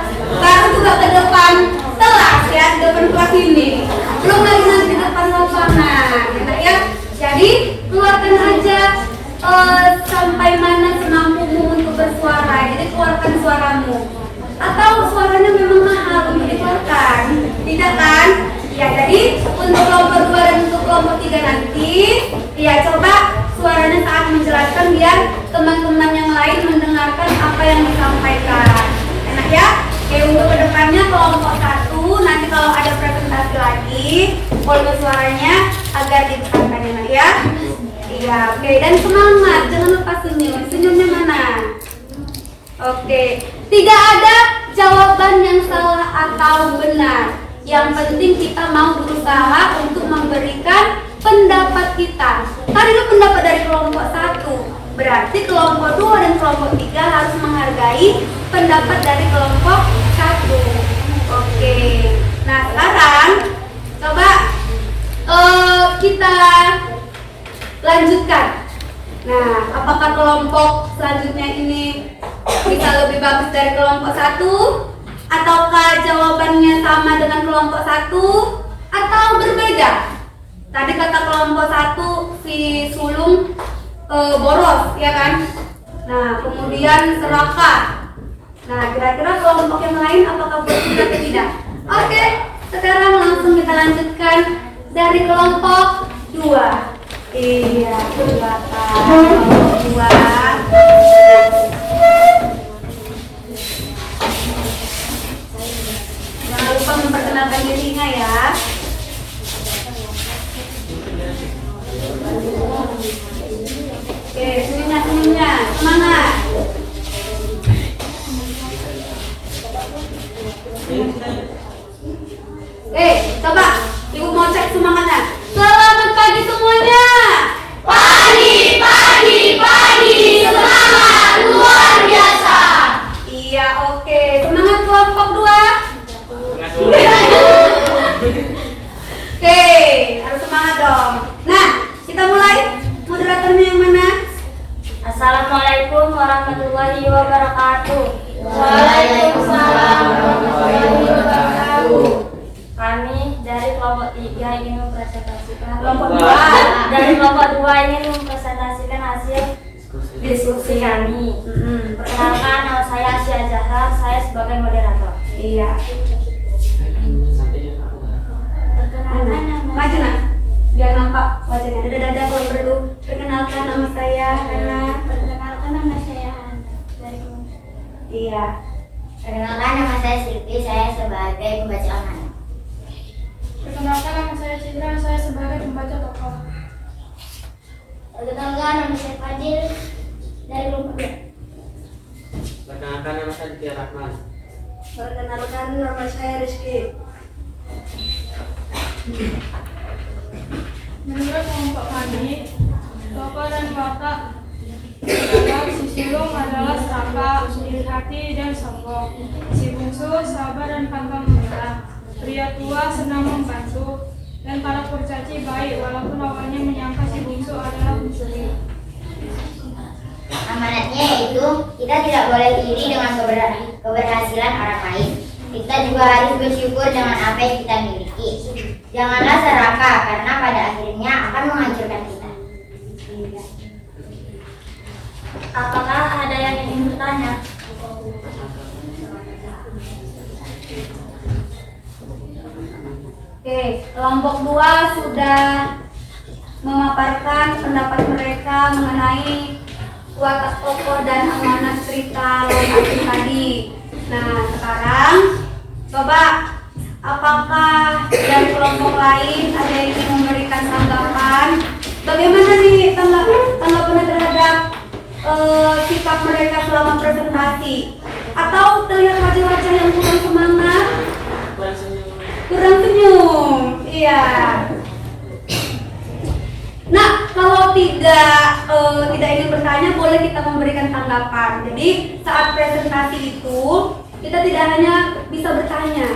ke depan kelas ya, di depan kelas ini. Belum lagi nanti di depan lapangan, enak ya. Jadi keluarkan aja sampai mana semampumu untuk bersuara. Jadi keluarkan suaramu. Atau suaranya memang mahal untuk dikeluarkan, tidak kan? Ya, jadi untuk kelompok 2 dan untuk kelompok 3 nanti, ya coba suaranya saat menjelaskan biar teman-teman yang lain mendengarkan apa yang disampaikan. Enak ya? Oke, untuk kedepannya kelompok 1 nanti kalau ada presentasi lagi, volume suaranya agar ditekankan, enak ya? Iya, oke, dan semangat, jangan lupa senyum. Senyumnya mana? Oke, tidak ada jawaban yang salah atau benar. Yang penting kita mau berusaha untuk memberikan pendapat kita. Tadi itu pendapat dari kelompok 1. Berarti kelompok 2 dan kelompok 3 harus menghargai pendapat dari kelompok 1. Oke. Nah, sekarang coba kita lanjutkan. Nah, apakah kelompok selanjutnya ini bisa lebih bagus dari kelompok 1? Ataukah jawabannya sama dengan kelompok 1? Atau berbeda? Tadi kata kelompok 1 si sulung boros, ya kan? Nah, kemudian serakah. Nah, kira-kira kelompok yang lain apakah berbeda atau tidak? Oke, sekarang langsung kita lanjutkan dari kelompok 2. Iya, kelompok 2. Jangan lupa memperkenalkan dirinya ya. Oke, senyumnya, semangat. Coba Ibu mau cek semangatnya. Selamat pagi semuanya. Pagi, semangat luar biasa. Iya, oke. Semangat kelompok 2. Oke, harus semangat dong. Nah, kita mulai. Moderatornya yang mana? Assalamualaikum warahmatullahi wabarakatuh. Waalaikumsalam warahmatullahi wabarakatuh. Kami dari kelompok 3 ingin mempresentasikan Kelompok 2. dari kelompok 2 ingin mempresentasikan hasil diskusi kami. Perkenalkan, nama saya Asia Zahra, saya sebagai moderator. Iya. Perkenalkan nama Maju nak, biar nampak wajahnya. Dada-dada kalau perlu. Perkenalkan nama saya Hana. Perkenalkan nama saya Hana dari kelompok. Iya. Perkenalkan nama saya Sylvie, saya sebagai pembaca online. Perkenalkan nama saya Citra, saya sebagai pembaca tokoh. Perkenalkan nama saya Fadil dari kelompok 2. Perkenalkan nama saya Tia Rahman. Perkenalkan nama saya Rizky. Menurut kelompok kami, tokoh dan watak adalah si sulung adalah serakah, iri hati dan sombong. Si bungsu sabar dan pantang menyerah. Pria tua senang membantu dan para kurcaci baik walaupun awalnya menyangka si bungsu adalah pencuri. Amanatnya yaitu kita tidak boleh iri dengan keberhasilan orang lain. Kita juga harus bersyukur dengan apa yang kita miliki. Janganlah serakah karena pada akhirnya akan menghancurkan kita. Apakah ada yang ingin bertanya? Oke, kelompok 2 sudah memaparkan pendapat mereka mengenai watak tokoh dan amanat cerita Lon tadi. Nah, sekarang coba apakah dari kelompok lain ada yang ingin memberikan tanggapan? Bagaimana nih tanggapannya terhadap sikap mereka selama presentasi? Atau terlihat wajah-wajah yang kurang semangat? Kurang senyum, iya. Nah, kalau kalau tidak ingin bertanya, boleh kita memberikan tanggapan. Jadi saat presentasi itu kita tidak hanya bisa bertanya,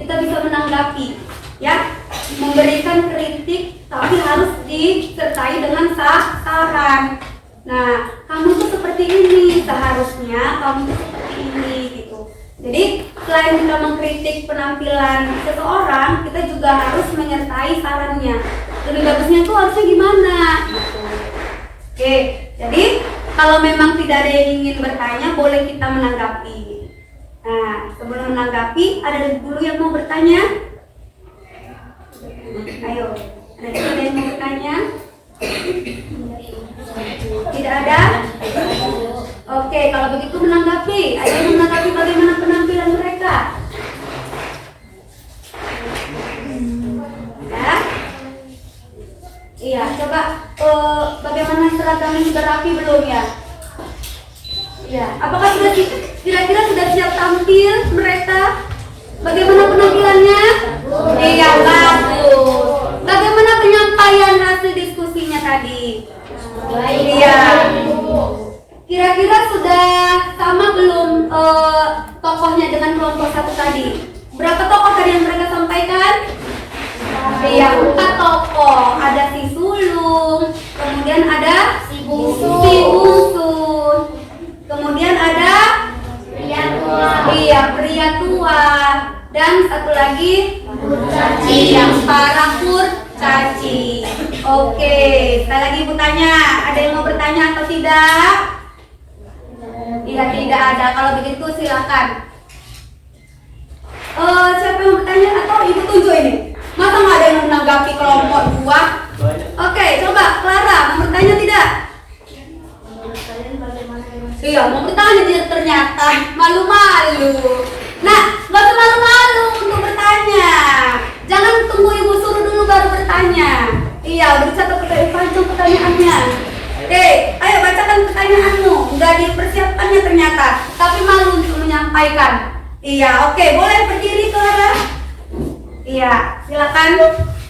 kita bisa menanggapi, ya, memberikan kritik, tapi harus disertai dengan saran. Nah, kamu tuh seperti ini, seharusnya kamu tuh seperti ini, gitu. Jadi selain kita mengkritik penampilan seseorang, kita juga harus menyertai sarannya. Lebih bagusnya tuh harusnya gimana, gitu. Oke, jadi kalau memang tidak ada yang ingin bertanya, boleh kita menanggapi. Nah, sebelum menanggapi, ada dulu yang mau bertanya? Ayo, ada yang mau bertanya? Tidak ada? Oke, kalau begitu menanggapi. Ada yang menanggapi bagaimana penampilan mereka? Ya? Iya, coba bagaimana seragam yang sudah rapi belum ya? Iya, apakah sudah kira-kira sudah siap tampil mereka? Bagaimana penampilannya? Iya, bagus. Bagaimana penyampaian hasil diskusinya tadi? Iya. Kira-kira sudah sama belum tokohnya dengan kelompok satu tadi? Berapa tokoh tadi yang mereka sampaikan? Iya, 4 tokoh. Ada si sulung, kemudian ada si bungsu, kemudian ada pria tua. Iya, pria tua. Dan satu lagi yang para kurcaci. Oke, sekali lagi Ibu tanya, ada yang mau bertanya atau tidak? Iya, tidak ada. Kalau begitu silakan. Siapa yang bertanya atau Ibu tunjuk ini? Masa nggak ada yang menanggapi kelompok 2? Oke, coba Clara mau bertanya tidak? Iya, mau bertanya dia ternyata malu-malu. Nah, nggak usah malu-malu untuk bertanya. Jangan tunggu Ibu suruh dulu baru bertanya. Iya, udah catat panjang pertanyaannya. Oke, ayo bacakan pertanyaanmu. Nggak dipersiapkannya ternyata, tapi malu untuk menyampaikan. Iya, oke, boleh berdiri Clara. Iya, silakan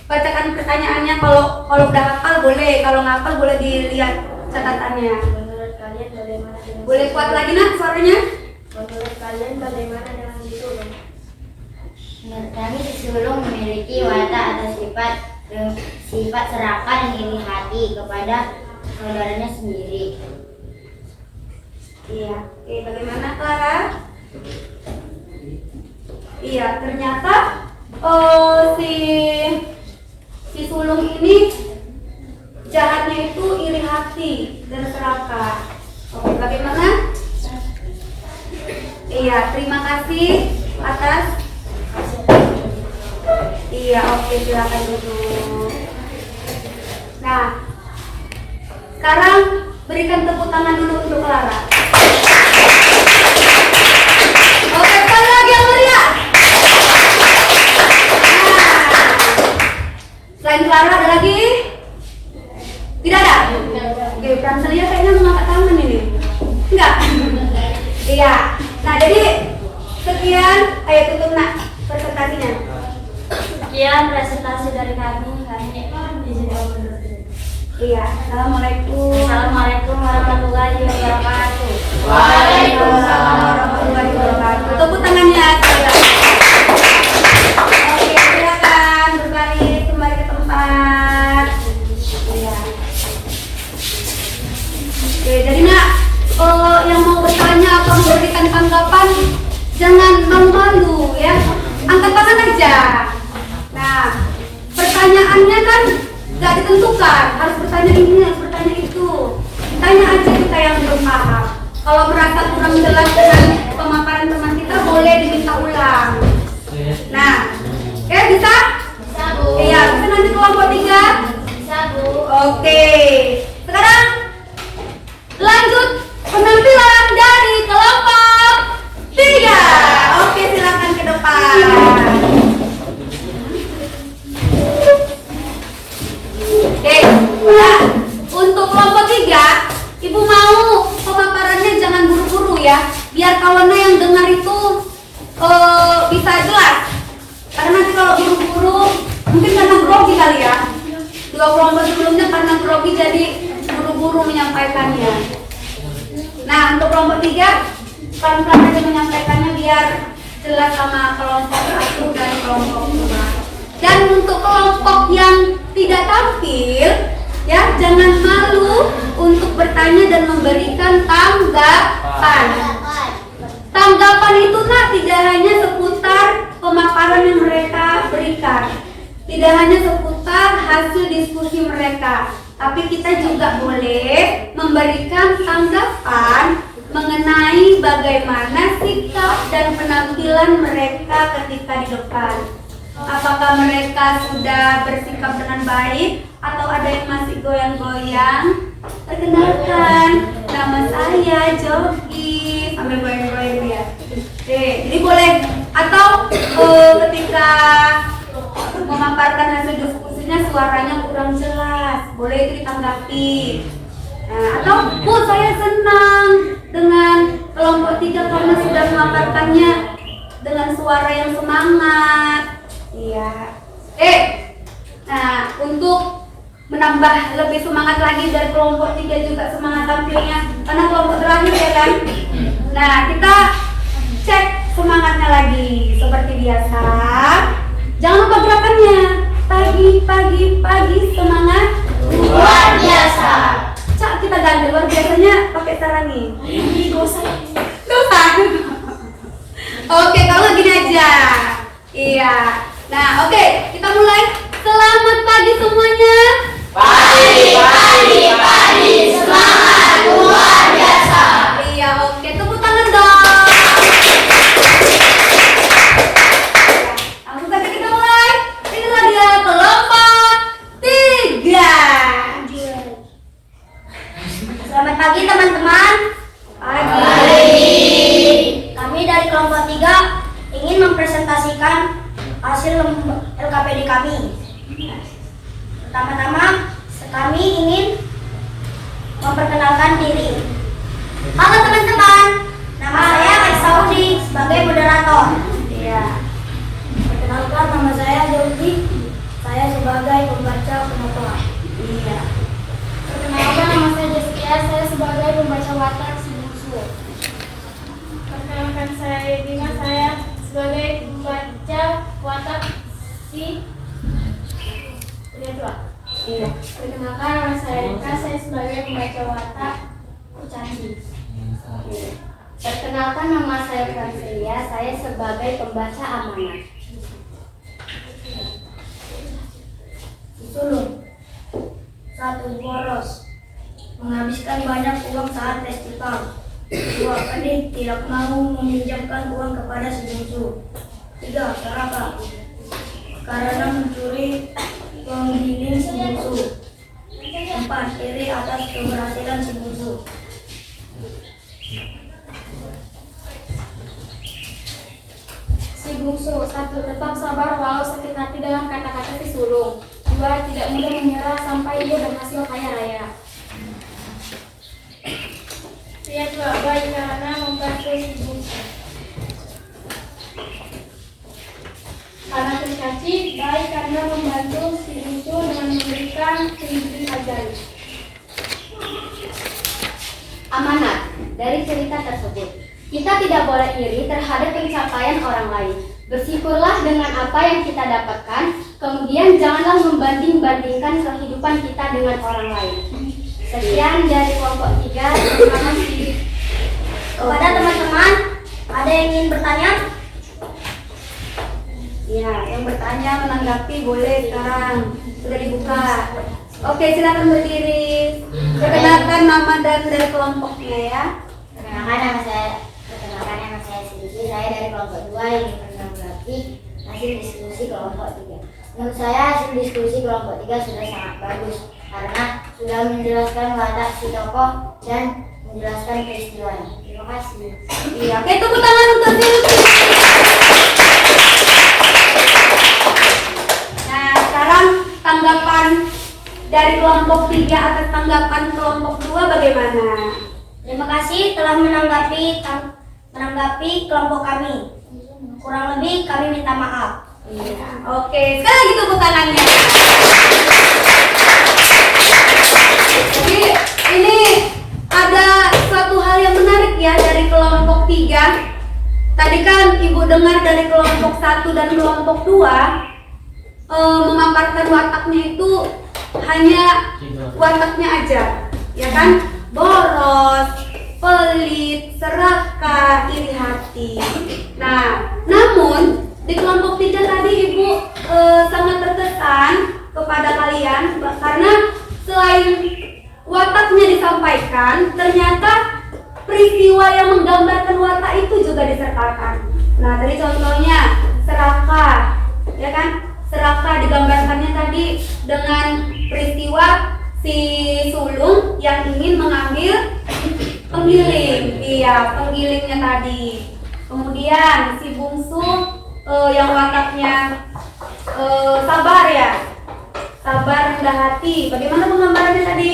bacakan pertanyaannya. Kalau udah hafal boleh, kalau nggak hafal boleh dilihat catatannya. Menurut kalian bagaimana dengan Boleh kuat lagi nak suaranya? Menurut kalian bagaimana dengan si sulung? Menurut kami si sulung memiliki watak atau sifat serakah dan iri hati kepada saudaranya sendiri. Iya. Oke, bagaimana Clara? Iya, ternyata si sulung ini jahatnya itu iri hati dan serakah. Oke, bagaimana? Iya, terima kasih atas. Iya, oke, silakan duduk. Nah, sekarang berikan tepuk tangan dulu untuk Clara. Oke, sekali lagi yang meriah. Nah, selain Clara ada lagi? Tidak ada? Oke, Prancelia kayaknya mengangkat tangan ini. Enggak? Iya. Nah, jadi sekian, ayo tutup nak presentasinya. Sekian presentasi dari kami. Iya, assalamualaikum. Assalamualaikum warahmatullahi wabarakatuh. Waalaikumsalam warahmatullahi wabarakatuh. Tepuk tangannya. Oke, silakan berbaris kembali ke tempat. Iya. Oke, jadi nak, yang mau bertanya atau memberikan tanggapan jangan malu-malu ya, angkat tangan aja. Nah, pertanyaannya kan nggak ditentukan, harus bertanya ini, harus bertanya itu. Tanya aja kita yang belum paham. Kalau merasa kurang jelas dengan pemaparan teman kita, boleh diminta ulang. Nah, bisa? Bisa, Bu. Iya, bisa nanti kelompok 3? Bisa, Bu. Oke, sekarang lanjut penampilan dari kelompok 3. Oke, silakan ke depan. Oke, nah, untuk kelompok 3, Ibu mau pemaparannya jangan buru-buru ya, biar kawannya yang dengar itu bisa jelas. Karena nanti kalau buru-buru, mungkin karena grogi kali ya, 2 Dua kelompok sebelumnya karena grogi jadi buru-buru menyampaikannya. Nah, untuk kelompok 3 pelan-pelan aja menyampaikannya biar jelas sama kelompok 1 dan kelompok 2. Dan untuk kelompok yang tidak tampil, ya jangan malu untuk bertanya dan memberikan tanggapan. Tanggapan itu nak tidak hanya seputar pemaparan yang mereka berikan, tidak hanya seputar hasil diskusi mereka, tapi kita juga boleh memberikan tanggapan mengenai bagaimana sikap dan penampilan mereka ketika di depan. Apakah mereka sudah bersikap dengan baik atau ada yang masih goyang-goyang? Perkenalkan, nama saya Jogi. Sambil goyang-goyang ya. Jadi boleh, atau ketika memaparkan hasil diskusinya suaranya kurang jelas, boleh itu ditanggapi. Nah, atau Bu, saya senang dengan kelompok 3 karena sudah memaparkannya dengan suara yang semangat. Iya. Nah, untuk menambah lebih semangat lagi dari kelompok 3 juga semangat tampilnya karena kelompok terakhir ya kan. Nah, kita cek semangatnya lagi seperti biasa. Jangan lupa gerakannya. Pagi semangat luar biasa. Cak, kita ganti luar biasanya pakai cara nih. Dosa. Oke, kalau gini aja. Iya. Nah, oke, kita mulai. Selamat pagi semuanya. Pagi, semangat luar biasa. Iya, oke, tepuk tangan dong. Langsung saja kita mulai. Inilah dia kelompok 3. Selamat pagi teman-teman. Pagi. Kami dari kelompok 3 ingin mempresentasikan hasil LKPD kami. Pertama-tama kami ingin memperkenalkan diri. Halo teman-teman, nama saya Saudi sebagai moderator. Iya. Perkenalkan, nama saya Jogi, saya sebagai pembaca penutup. Iya. Perkenalkan, nama saya Jessica, saya sebagai pembaca watak si bungsu. Perkenalkan, saya Dina, saya sebagai pembaca watak si tua. Iya. Perkenalkan, nama saya Rika, saya sebagai pembaca watak Ucansi. Perkenalkan, nama saya Fransilia, saya sebagai pembaca amanat. Sulung 1. Boros, menghabiskan banyak uang saat festival. 2. Pelit, tidak mau meminjamkan uang kepada si bungsu. 3. Serakah, karena mencuri penggiling si bungsu. 4. Iri atas keberhasilan si bungsu. Si bungsu. 1. Tetap sabar walau sakit hati dengan kata-kata si sulung. 2. Tidak mudah menyerah sampai dia berhasil kaya raya. Pria tua, baik karena membantu si bungsu. Anak tercaci, baik karena membantu si bungsu dengan memberikan pendidikan ajaib. Amanat. Dari cerita tersebut, kita tidak boleh iri terhadap pencapaian orang lain. Bersyukurlah dengan apa yang kita dapatkan, kemudian janganlah membanding-bandingkan kehidupan kita dengan orang lain. Sekian dari kelompok 3. Terima kasih. Kepada teman-teman, ada yang ingin bertanya? Ya, yang bertanya menanggapi boleh sekarang. Sudah dibuka. Oke, silakan berdiri. Perkenalkan nama dan dari kelompoknya ya. Perkenalkan nama saya Siti. Saya dari kelompok 2 yang menanggapi hasil diskusi kelompok 3. Menurut saya hasil diskusi kelompok 3 sudah sangat bagus karena sudah menjelaskan watak si tokoh dan menjelaskan peristiwanya. Terima kasih. Iya, oke, tepuk tangan untuk Silvi. Nah, sekarang tanggapan dari kelompok 3 atas tanggapan kelompok 2 bagaimana? Terima kasih telah menanggapi kelompok kami. Kurang lebih kami minta maaf. Iya. Oke, sekali lagi tepuk tangannya. Jadi ini ada suatu hal yang menarik ya dari kelompok 3. Tadi kan Ibu dengar dari kelompok 1 dan kelompok 2 memaparkan wataknya itu hanya wataknya aja, ya kan? Boros, pelit, serakah, iri hati. Nah, namun di kelompok 3 tadi Ibu sangat terkesan kepada kalian karena selain wataknya disampaikan, ternyata peristiwa yang menggambarkan watak itu juga disertakan. Nah, tadi contohnya serakah, ya kan? Serakah digambarkannya tadi dengan peristiwa si sulung yang ingin mengambil penggiling. Iya, penggilingnya tadi. Kemudian si bungsu yang wataknya sabar ya. Sabar, rendah hati. Bagaimana penggambarannya tadi?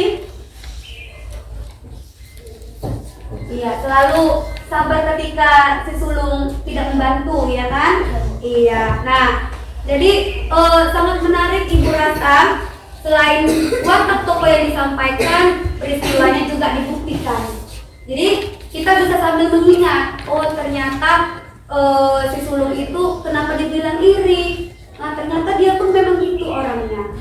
Iya, selalu sabar ketika si sulung tidak membantu, ya kan? Iya. Nah, jadi sangat menarik Ibu rasa. Selain watak tokoh yang disampaikan, peristiwanya juga dibuktikan. Jadi kita bisa sambil mengingat, oh ternyata si sulung itu kenapa dibilang iri? Nah ternyata dia pun memang gitu orangnya.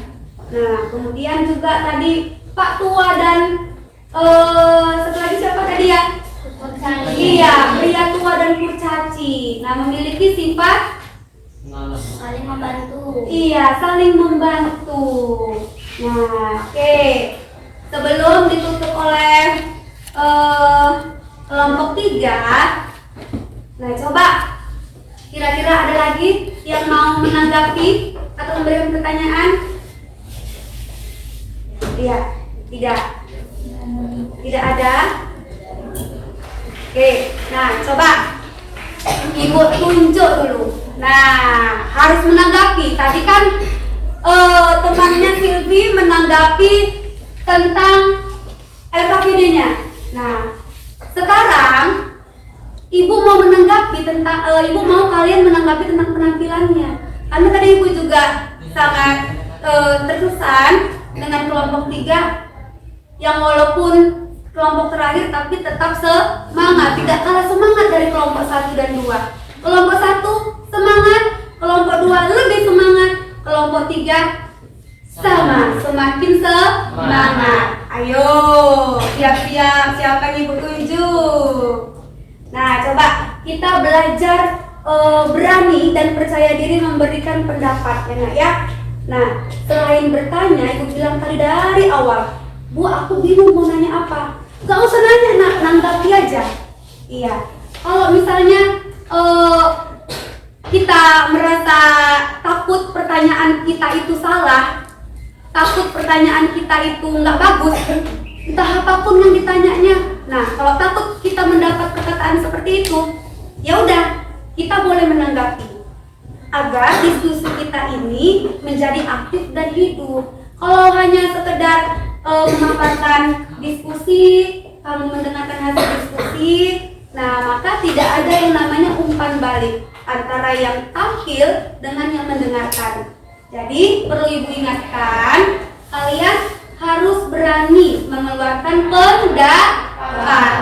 Nah kemudian juga tadi Pak Tua dan satu lagi siapa tadi ya? Kurcaci. Iya, pria tua dan kurcaci. Nah memiliki sifat Saling membantu. iya, saling membantu. Nah, oke. Sebelum ditutup oleh kelompok 3, nah coba kira-kira ada lagi yang mau menanggapi atau memberikan pertanyaan? Iya, tidak ada. Oke, nah coba Ibu tunjuk dulu. Nah, harus menanggapi. Tadi kan temannya Silvi menanggapi tentang LKPD-nya. Nah, sekarang Ibu mau menanggapi tentang Ibu mau kalian menanggapi tentang penampilannya. Karena tadi Ibu juga sangat terkesan dengan kelompok 3 yang walaupun kelompok terakhir tapi tetap semangat, tidak kalah semangat dari kelompok 1 dan 2. Kelompok 1 semangat, kelompok 2 lebih semangat, kelompok 3 sama, semakin semangat. Ayo, siap-siap, siapa yang Ibu tunjuk? Nah, coba kita belajar berani dan percaya diri memberikan pendapat, ya nak ya. Nah, selain bertanya, Ibu bilang tadi dari awal, Bu, aku bingung mau nanya apa. Gak usah nanya, nak, nanggapi aja. Iya. Kalau misalnya kita merasa takut pertanyaan kita itu salah, takut pertanyaan kita itu nggak bagus, entah apapun yang ditanyanya. Nah, kalau takut kita mendapat perkataan seperti itu, ya udah, kita boleh menanggapi agar diskusi kita ini menjadi aktif dan hidup. Kalau hanya sekedar memaparkan diskusi, kamu mendengarkan hasil diskusi, nah maka tidak ada yang namanya umpan balik antara yang tampil dengan yang mendengarkan. Jadi perlu Ibu ingatkan, kalian harus berani mengeluarkan pendapat.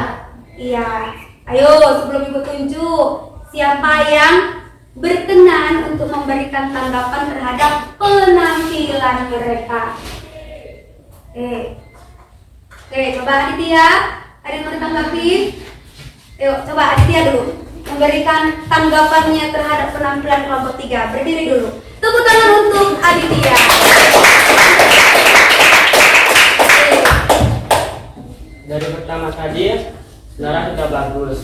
Iya, ayo sebelum Ibu tunjuk, siapa yang berkenan untuk memberikan tanggapan terhadap penampilan mereka? Oke, coba Aditya, ada yang mau ditanggapi? Ayo, coba Aditya dulu memberikan tanggapannya terhadap penampilan kelompok 3. Berdiri dulu. Tepuk tangan untuk Aditya. Dari pertama tadi, sebenarnya sudah bagus.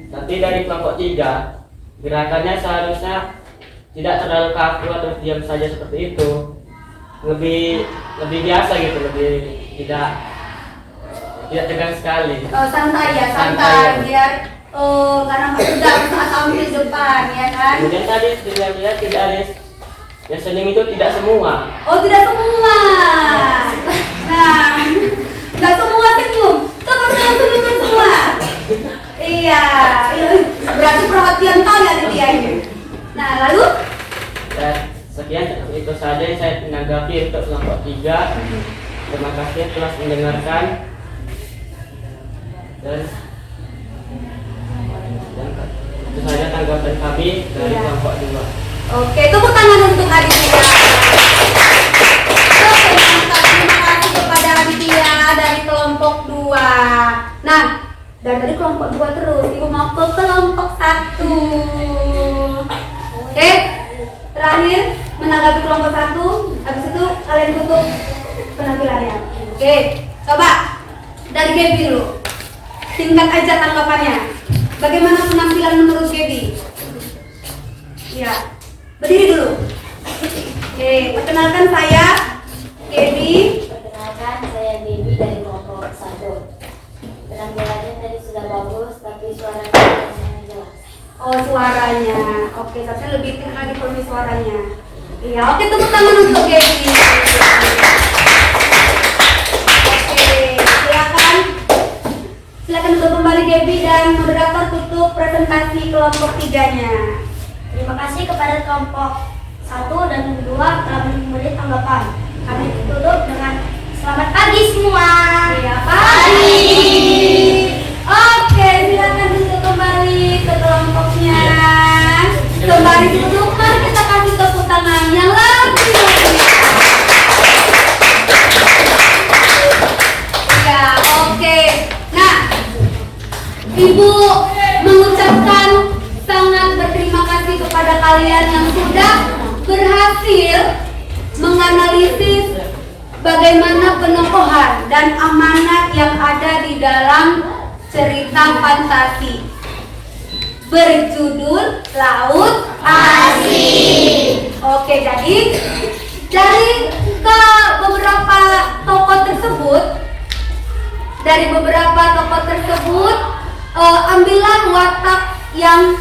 Tapi dari kelompok 3, gerakannya seharusnya tidak terlalu kaku atau diam saja seperti itu. Lebih biasa gitu, lebih tidak tegang sekali. Santai ya, Santai. biar nggak nampak tegang saat tampil depan, ya kan? Kemudian tadi dilihat tidak ada yang senyum itu tidak semua. Oh, tidak semua. Nah, nggak semua senyum. Coba senyum semua. Iya, berarti perhatian kali Aditya ini. Nah, lalu? Dan menanggapi untuk kelompok 3. Terima kasih telah mendengarkan dan itu saja tanggapan kami dari Iya. kelompok 2. Oke, tepuk tangan untuk Aditya. Terima kasih kepada Aditya dari kelompok 2. Nah, dari tadi kelompok 2 terus, Ibu mau ke kelompok 1. Oke, terakhir menanggapi kelompok 1. Habis itu kalian tutup penampilannya. Oke, coba dari Gaby dulu. Singkat aja tanggapannya. Bagaimana penampilan menurut Gaby? Ya, berdiri dulu. Oke, perkenalkan saya Gaby. Perkenalkan, saya Baby dari kelompok 1. Penampilannya tadi sudah bagus, tapi suaranya kurang jelas. Oh, suaranya. Oke, saya lebih tinggi lagi volume suaranya. Iya, oke, tepuk tangan untuk Gaby. Oke, silakan untuk kembali Gaby dan moderator tutup presentasi kelompok 3-nya. Terima kasih kepada kelompok 1 dan 2 telah memberi tanggapan. Kami tutup dengan selamat pagi semua. Iya, pagi. Oke, silakan duduk kembali ke kelompoknya. Kembali duduk, mari kita kasih tepuk tangan yang lagi. Ya, oke. Nah, Ibu mengucapkan sangat berterima kasih kepada kalian yang sudah berhasil menganalisis bagaimana penokohan dan amanat yang ada di dalam cerita fantasi berjudul Laut Asing. Oke, jadi dari beberapa tokoh tersebut, ambillah watak yang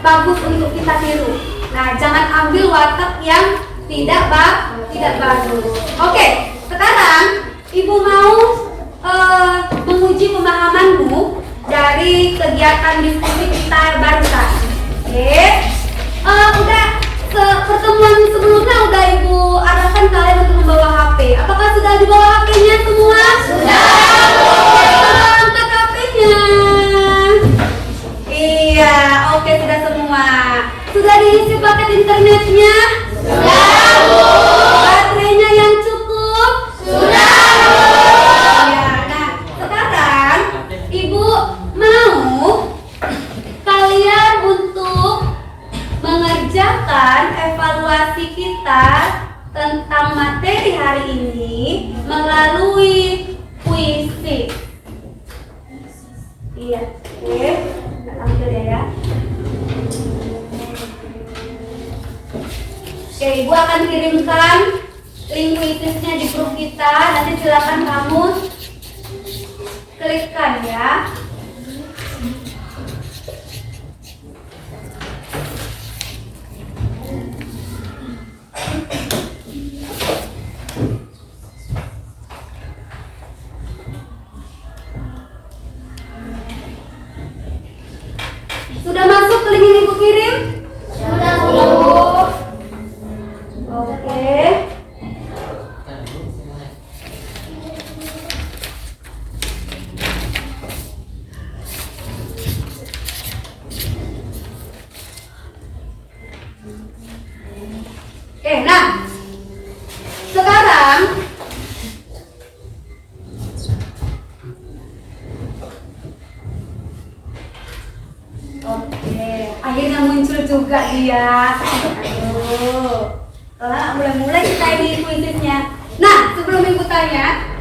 bagus untuk kita tiru. Nah, jangan ambil watak yang tidak bagus. Oke, sekarang Ibu mau menguji pemahamanmu dari kegiatan diskusi kita barusan. Oke, udah pertemuan sebelumnya udah Ibu arahkan kalian untuk membawa HP. Apakah sudah dibawa HP-nya semua? Sudah. Angkat HP-nya. Iya, oke, sudah semua. Sudah diisi paket internetnya? Sudah, Bu. Baterainya yang cukup? Sudah, Bu. Ya, nah, sekarang Ibu mau kalian untuk mengerjakan evaluasi kita tentang materi hari ini melalui puisi. Iya, oke. Ambil ya. Oke, Ibu akan kirimkan link puisisnya di grup kita. Nanti silakan kamu klikkan ya. Sudah masuk ke link yang Ibu kirim? Sudah, Bu. Oke. Oke, nah sekarang oke, akhirnya muncul juga dia. Aduh, mulai kita ini puisisnya. Nah, sebelum Ibu tanya,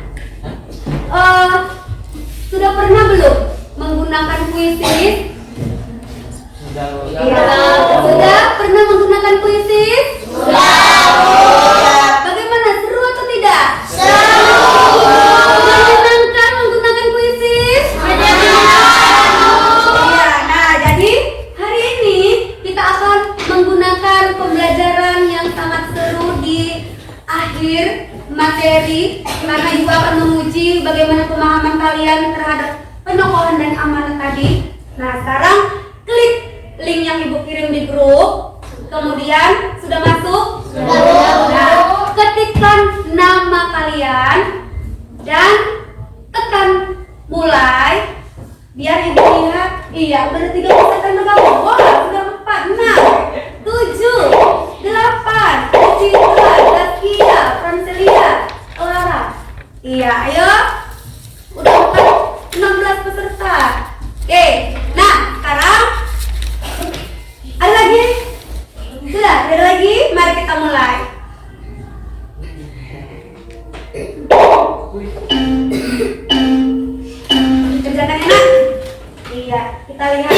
sudah pernah belum menggunakan puisis? Sudah pernah menggunakan puisis? Bagaimana, seru atau tidak? Seru. Menyenangkan menggunakan puisis? Iya, nah jadi hari ini kita akan menggunakan pembelajaran yang sangat seru di akhir materi, karena Ibu akan menguji bagaimana pemahaman kalian terhadap penokohan dan amanat tadi. Nah, sekarang klik link yang Ibu kirim di grup. Kemudian sudah masuk? Sudah. Nah, Iya, udah 3 peserta bergabung. Wah, sudah 4, 6, 7, 8, Citra, Zaskia, Francelia, Clara. Iya, ayo. Udah 16 peserta. Oke, nah sekarang ada lagi? Sudah, ada lagi? Mari kita mulai. Kerjakan enak. Iya, kita lihat.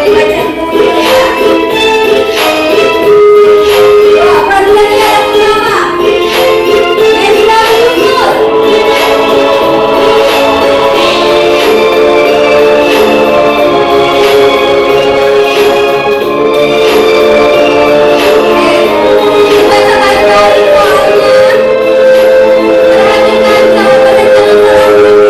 Bacaan dulu ya. Wah, Francelia yang pertama. Nesla Yusuf. Baca baik-baik soalnya. Perhatikan jawaban dan jangan salah huruf ya.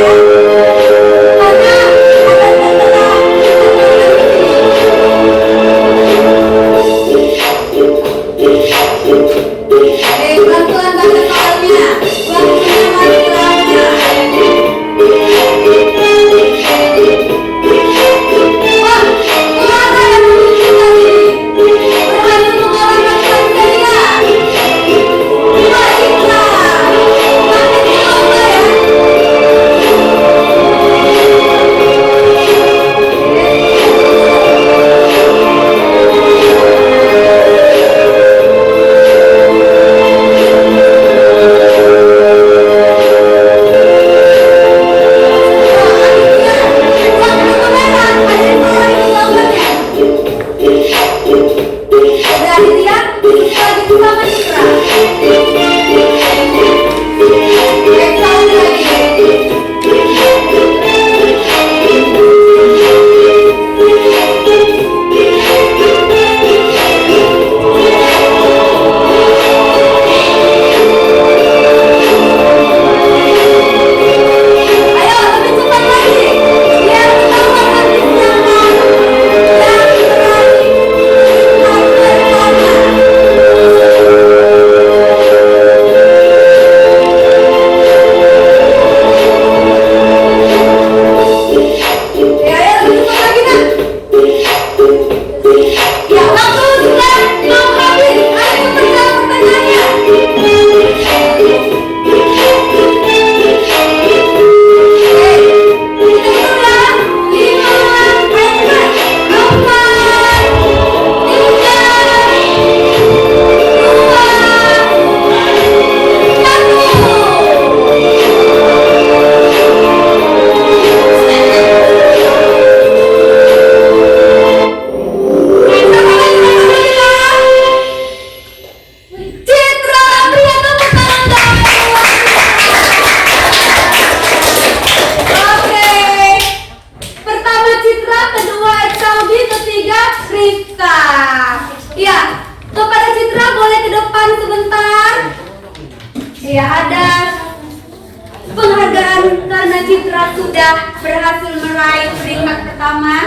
sudah berhasil meraih peringkat pertama.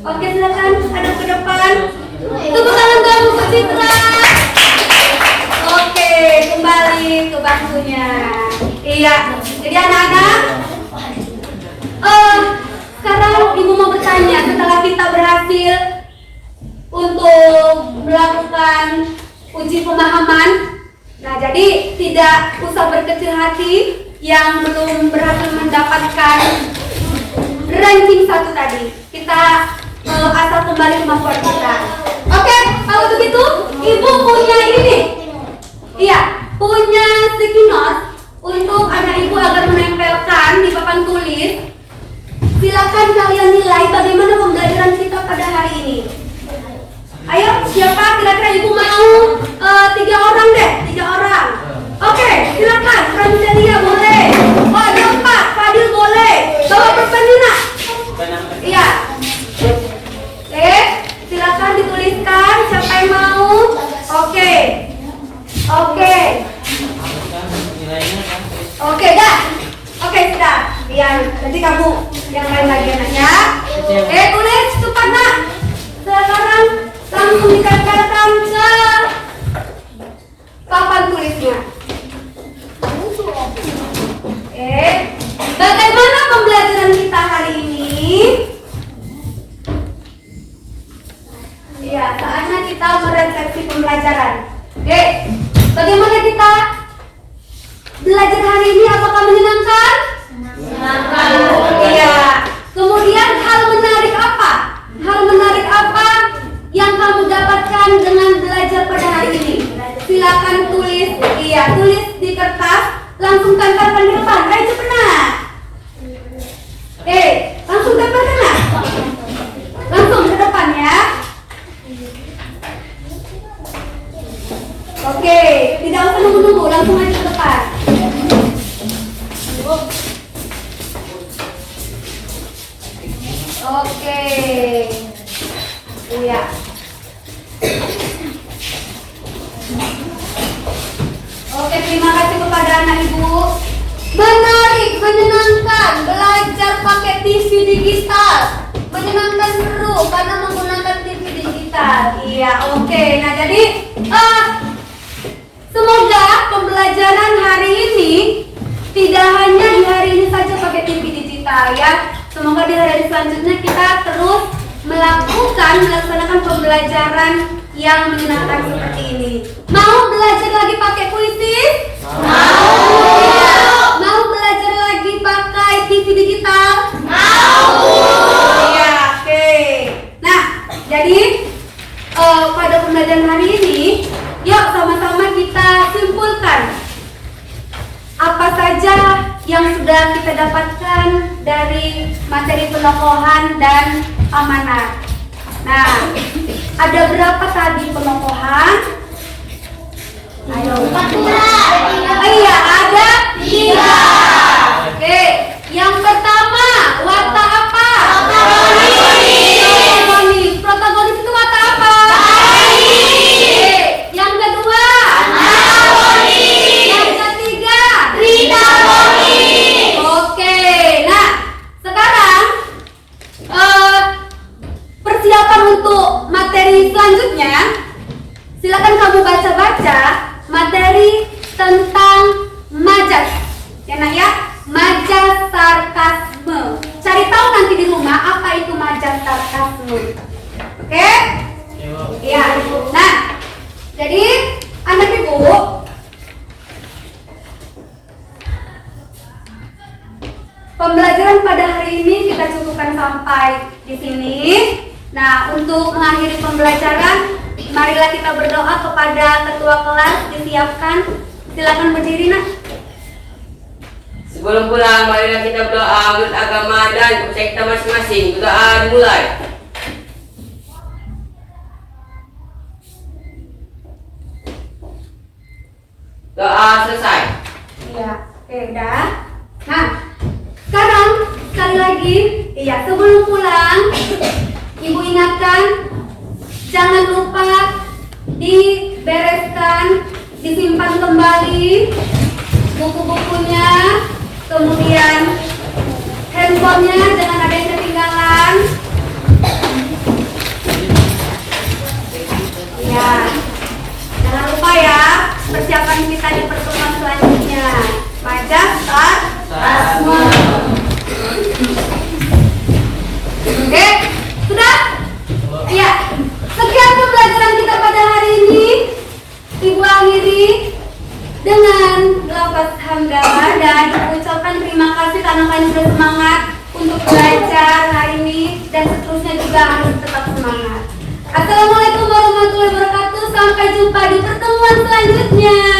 Oke, silakan hadap ke depan. Tepuk tangan dulu untuk Citra. Oke, kembali ke bangkunya. Iya, jadi anak-anak, sekarang ibu mau bertanya, setelah kita berhasil untuk melakukan uji pemahaman, nah jadi tidak usah berkecil hati yang belum berhasil mendapatkan ranking 1 tadi. Kita asal kembali kemampuan kita. Oke, kalau begitu ibu punya ini. Iya, punya sticky note untuk anak ibu agar menempelkan di papan tulis. Silakan kalian nilai bagaimana pembelajaran kita pada hari ini. Ayo, siapa kira-kira ibu mau 3 orang deh, 3 orang. Oke, silakan. Francelia boleh. Oh, ada 4. Fadil boleh. Bawa Perpenina. Iya. Silakan dituliskan siapa yang mau. Oke. Oke, dah. Oke, sudah. Iya, nanti kamu yang lain lagi anaknya. Tulis cepat nak. Sekarang langsung ditempelkan ke papan tulisnya. tempelkan ke depan. Ayo cepat. Langsung tempelkan lah. Langsung ke depan ya. Oke, tidak usah nunggu-nunggu, langsung aja ke depan. Oke. Iya. Oke, terima kasih kepada anak ibu. Menarik, menyenangkan, belajar pakai TV digital. Menyenangkan seru karena menggunakan TV digital. Iya, oke. Nah, jadi semoga pembelajaran hari ini tidak hanya di hari ini saja pakai TV digital ya. Semoga di hari selanjutnya kita terus melaksanakan pembelajaran yang menyenangkan seperti ini. Mau belajar lagi pakai puisi? Mau. Mau belajar lagi pakai TV digital? Mau. Iya, oke. Nah, jadi pada pembelajaran hari ini, yuk sama-sama kita simpulkan apa saja yang sudah kita dapatkan dari materi penokohan dan amanat. Nah, ada berapa tadi penokohan? Ayo, 14. Iya, ada 3. Oke, yang pertama, watak apa? Protagonis. Protagonis itu watak apa? Oke, yang kedua, antagonis. Yang ketiga, tritagonis. Oke, nah sekarang persiapan untuk materi selanjutnya. Silakan kamu baca-baca materi tentang majas. Ya nak ya, majas sarkasme. Cari tahu nanti di rumah apa itu majas sarkasme. Oke? Iya. Nah, jadi anak ibu, pembelajaran pada hari ini kita cukupkan sampai di sini. Nah, untuk mengakhiri pembelajaran, marilah kita berdoa kepada ketua kelas. Disiapkan, silakan berdiri nak. Sebelum pulang, marilah kita berdoa menurut agama dan kepercayaan kita masing-masing. Berdoa dimulai. Doa selesai. Iya, oke, udah. Nah, sekarang sekali lagi, iya, sebelum pulang, ibu ingatkan, jangan lupa dibereskan, disimpan kembali buku-bukunya, kemudian handphonenya jangan ada yang ketinggalan. Iya, jangan lupa ya, persiapan kita di pertemuan selanjutnya. Majas sarkasme. Oke, sudah? Iya. Sekian pembelajaran kita pada hari ini. Ibu akhiri dengan lafaz hamdalah dan ibu ucapkan terima kasih karena kalian sudah semangat untuk belajar hari ini dan seterusnya juga harus tetap semangat. Assalamualaikum warahmatullahi wabarakatuh. Sampai jumpa di pertemuan selanjutnya.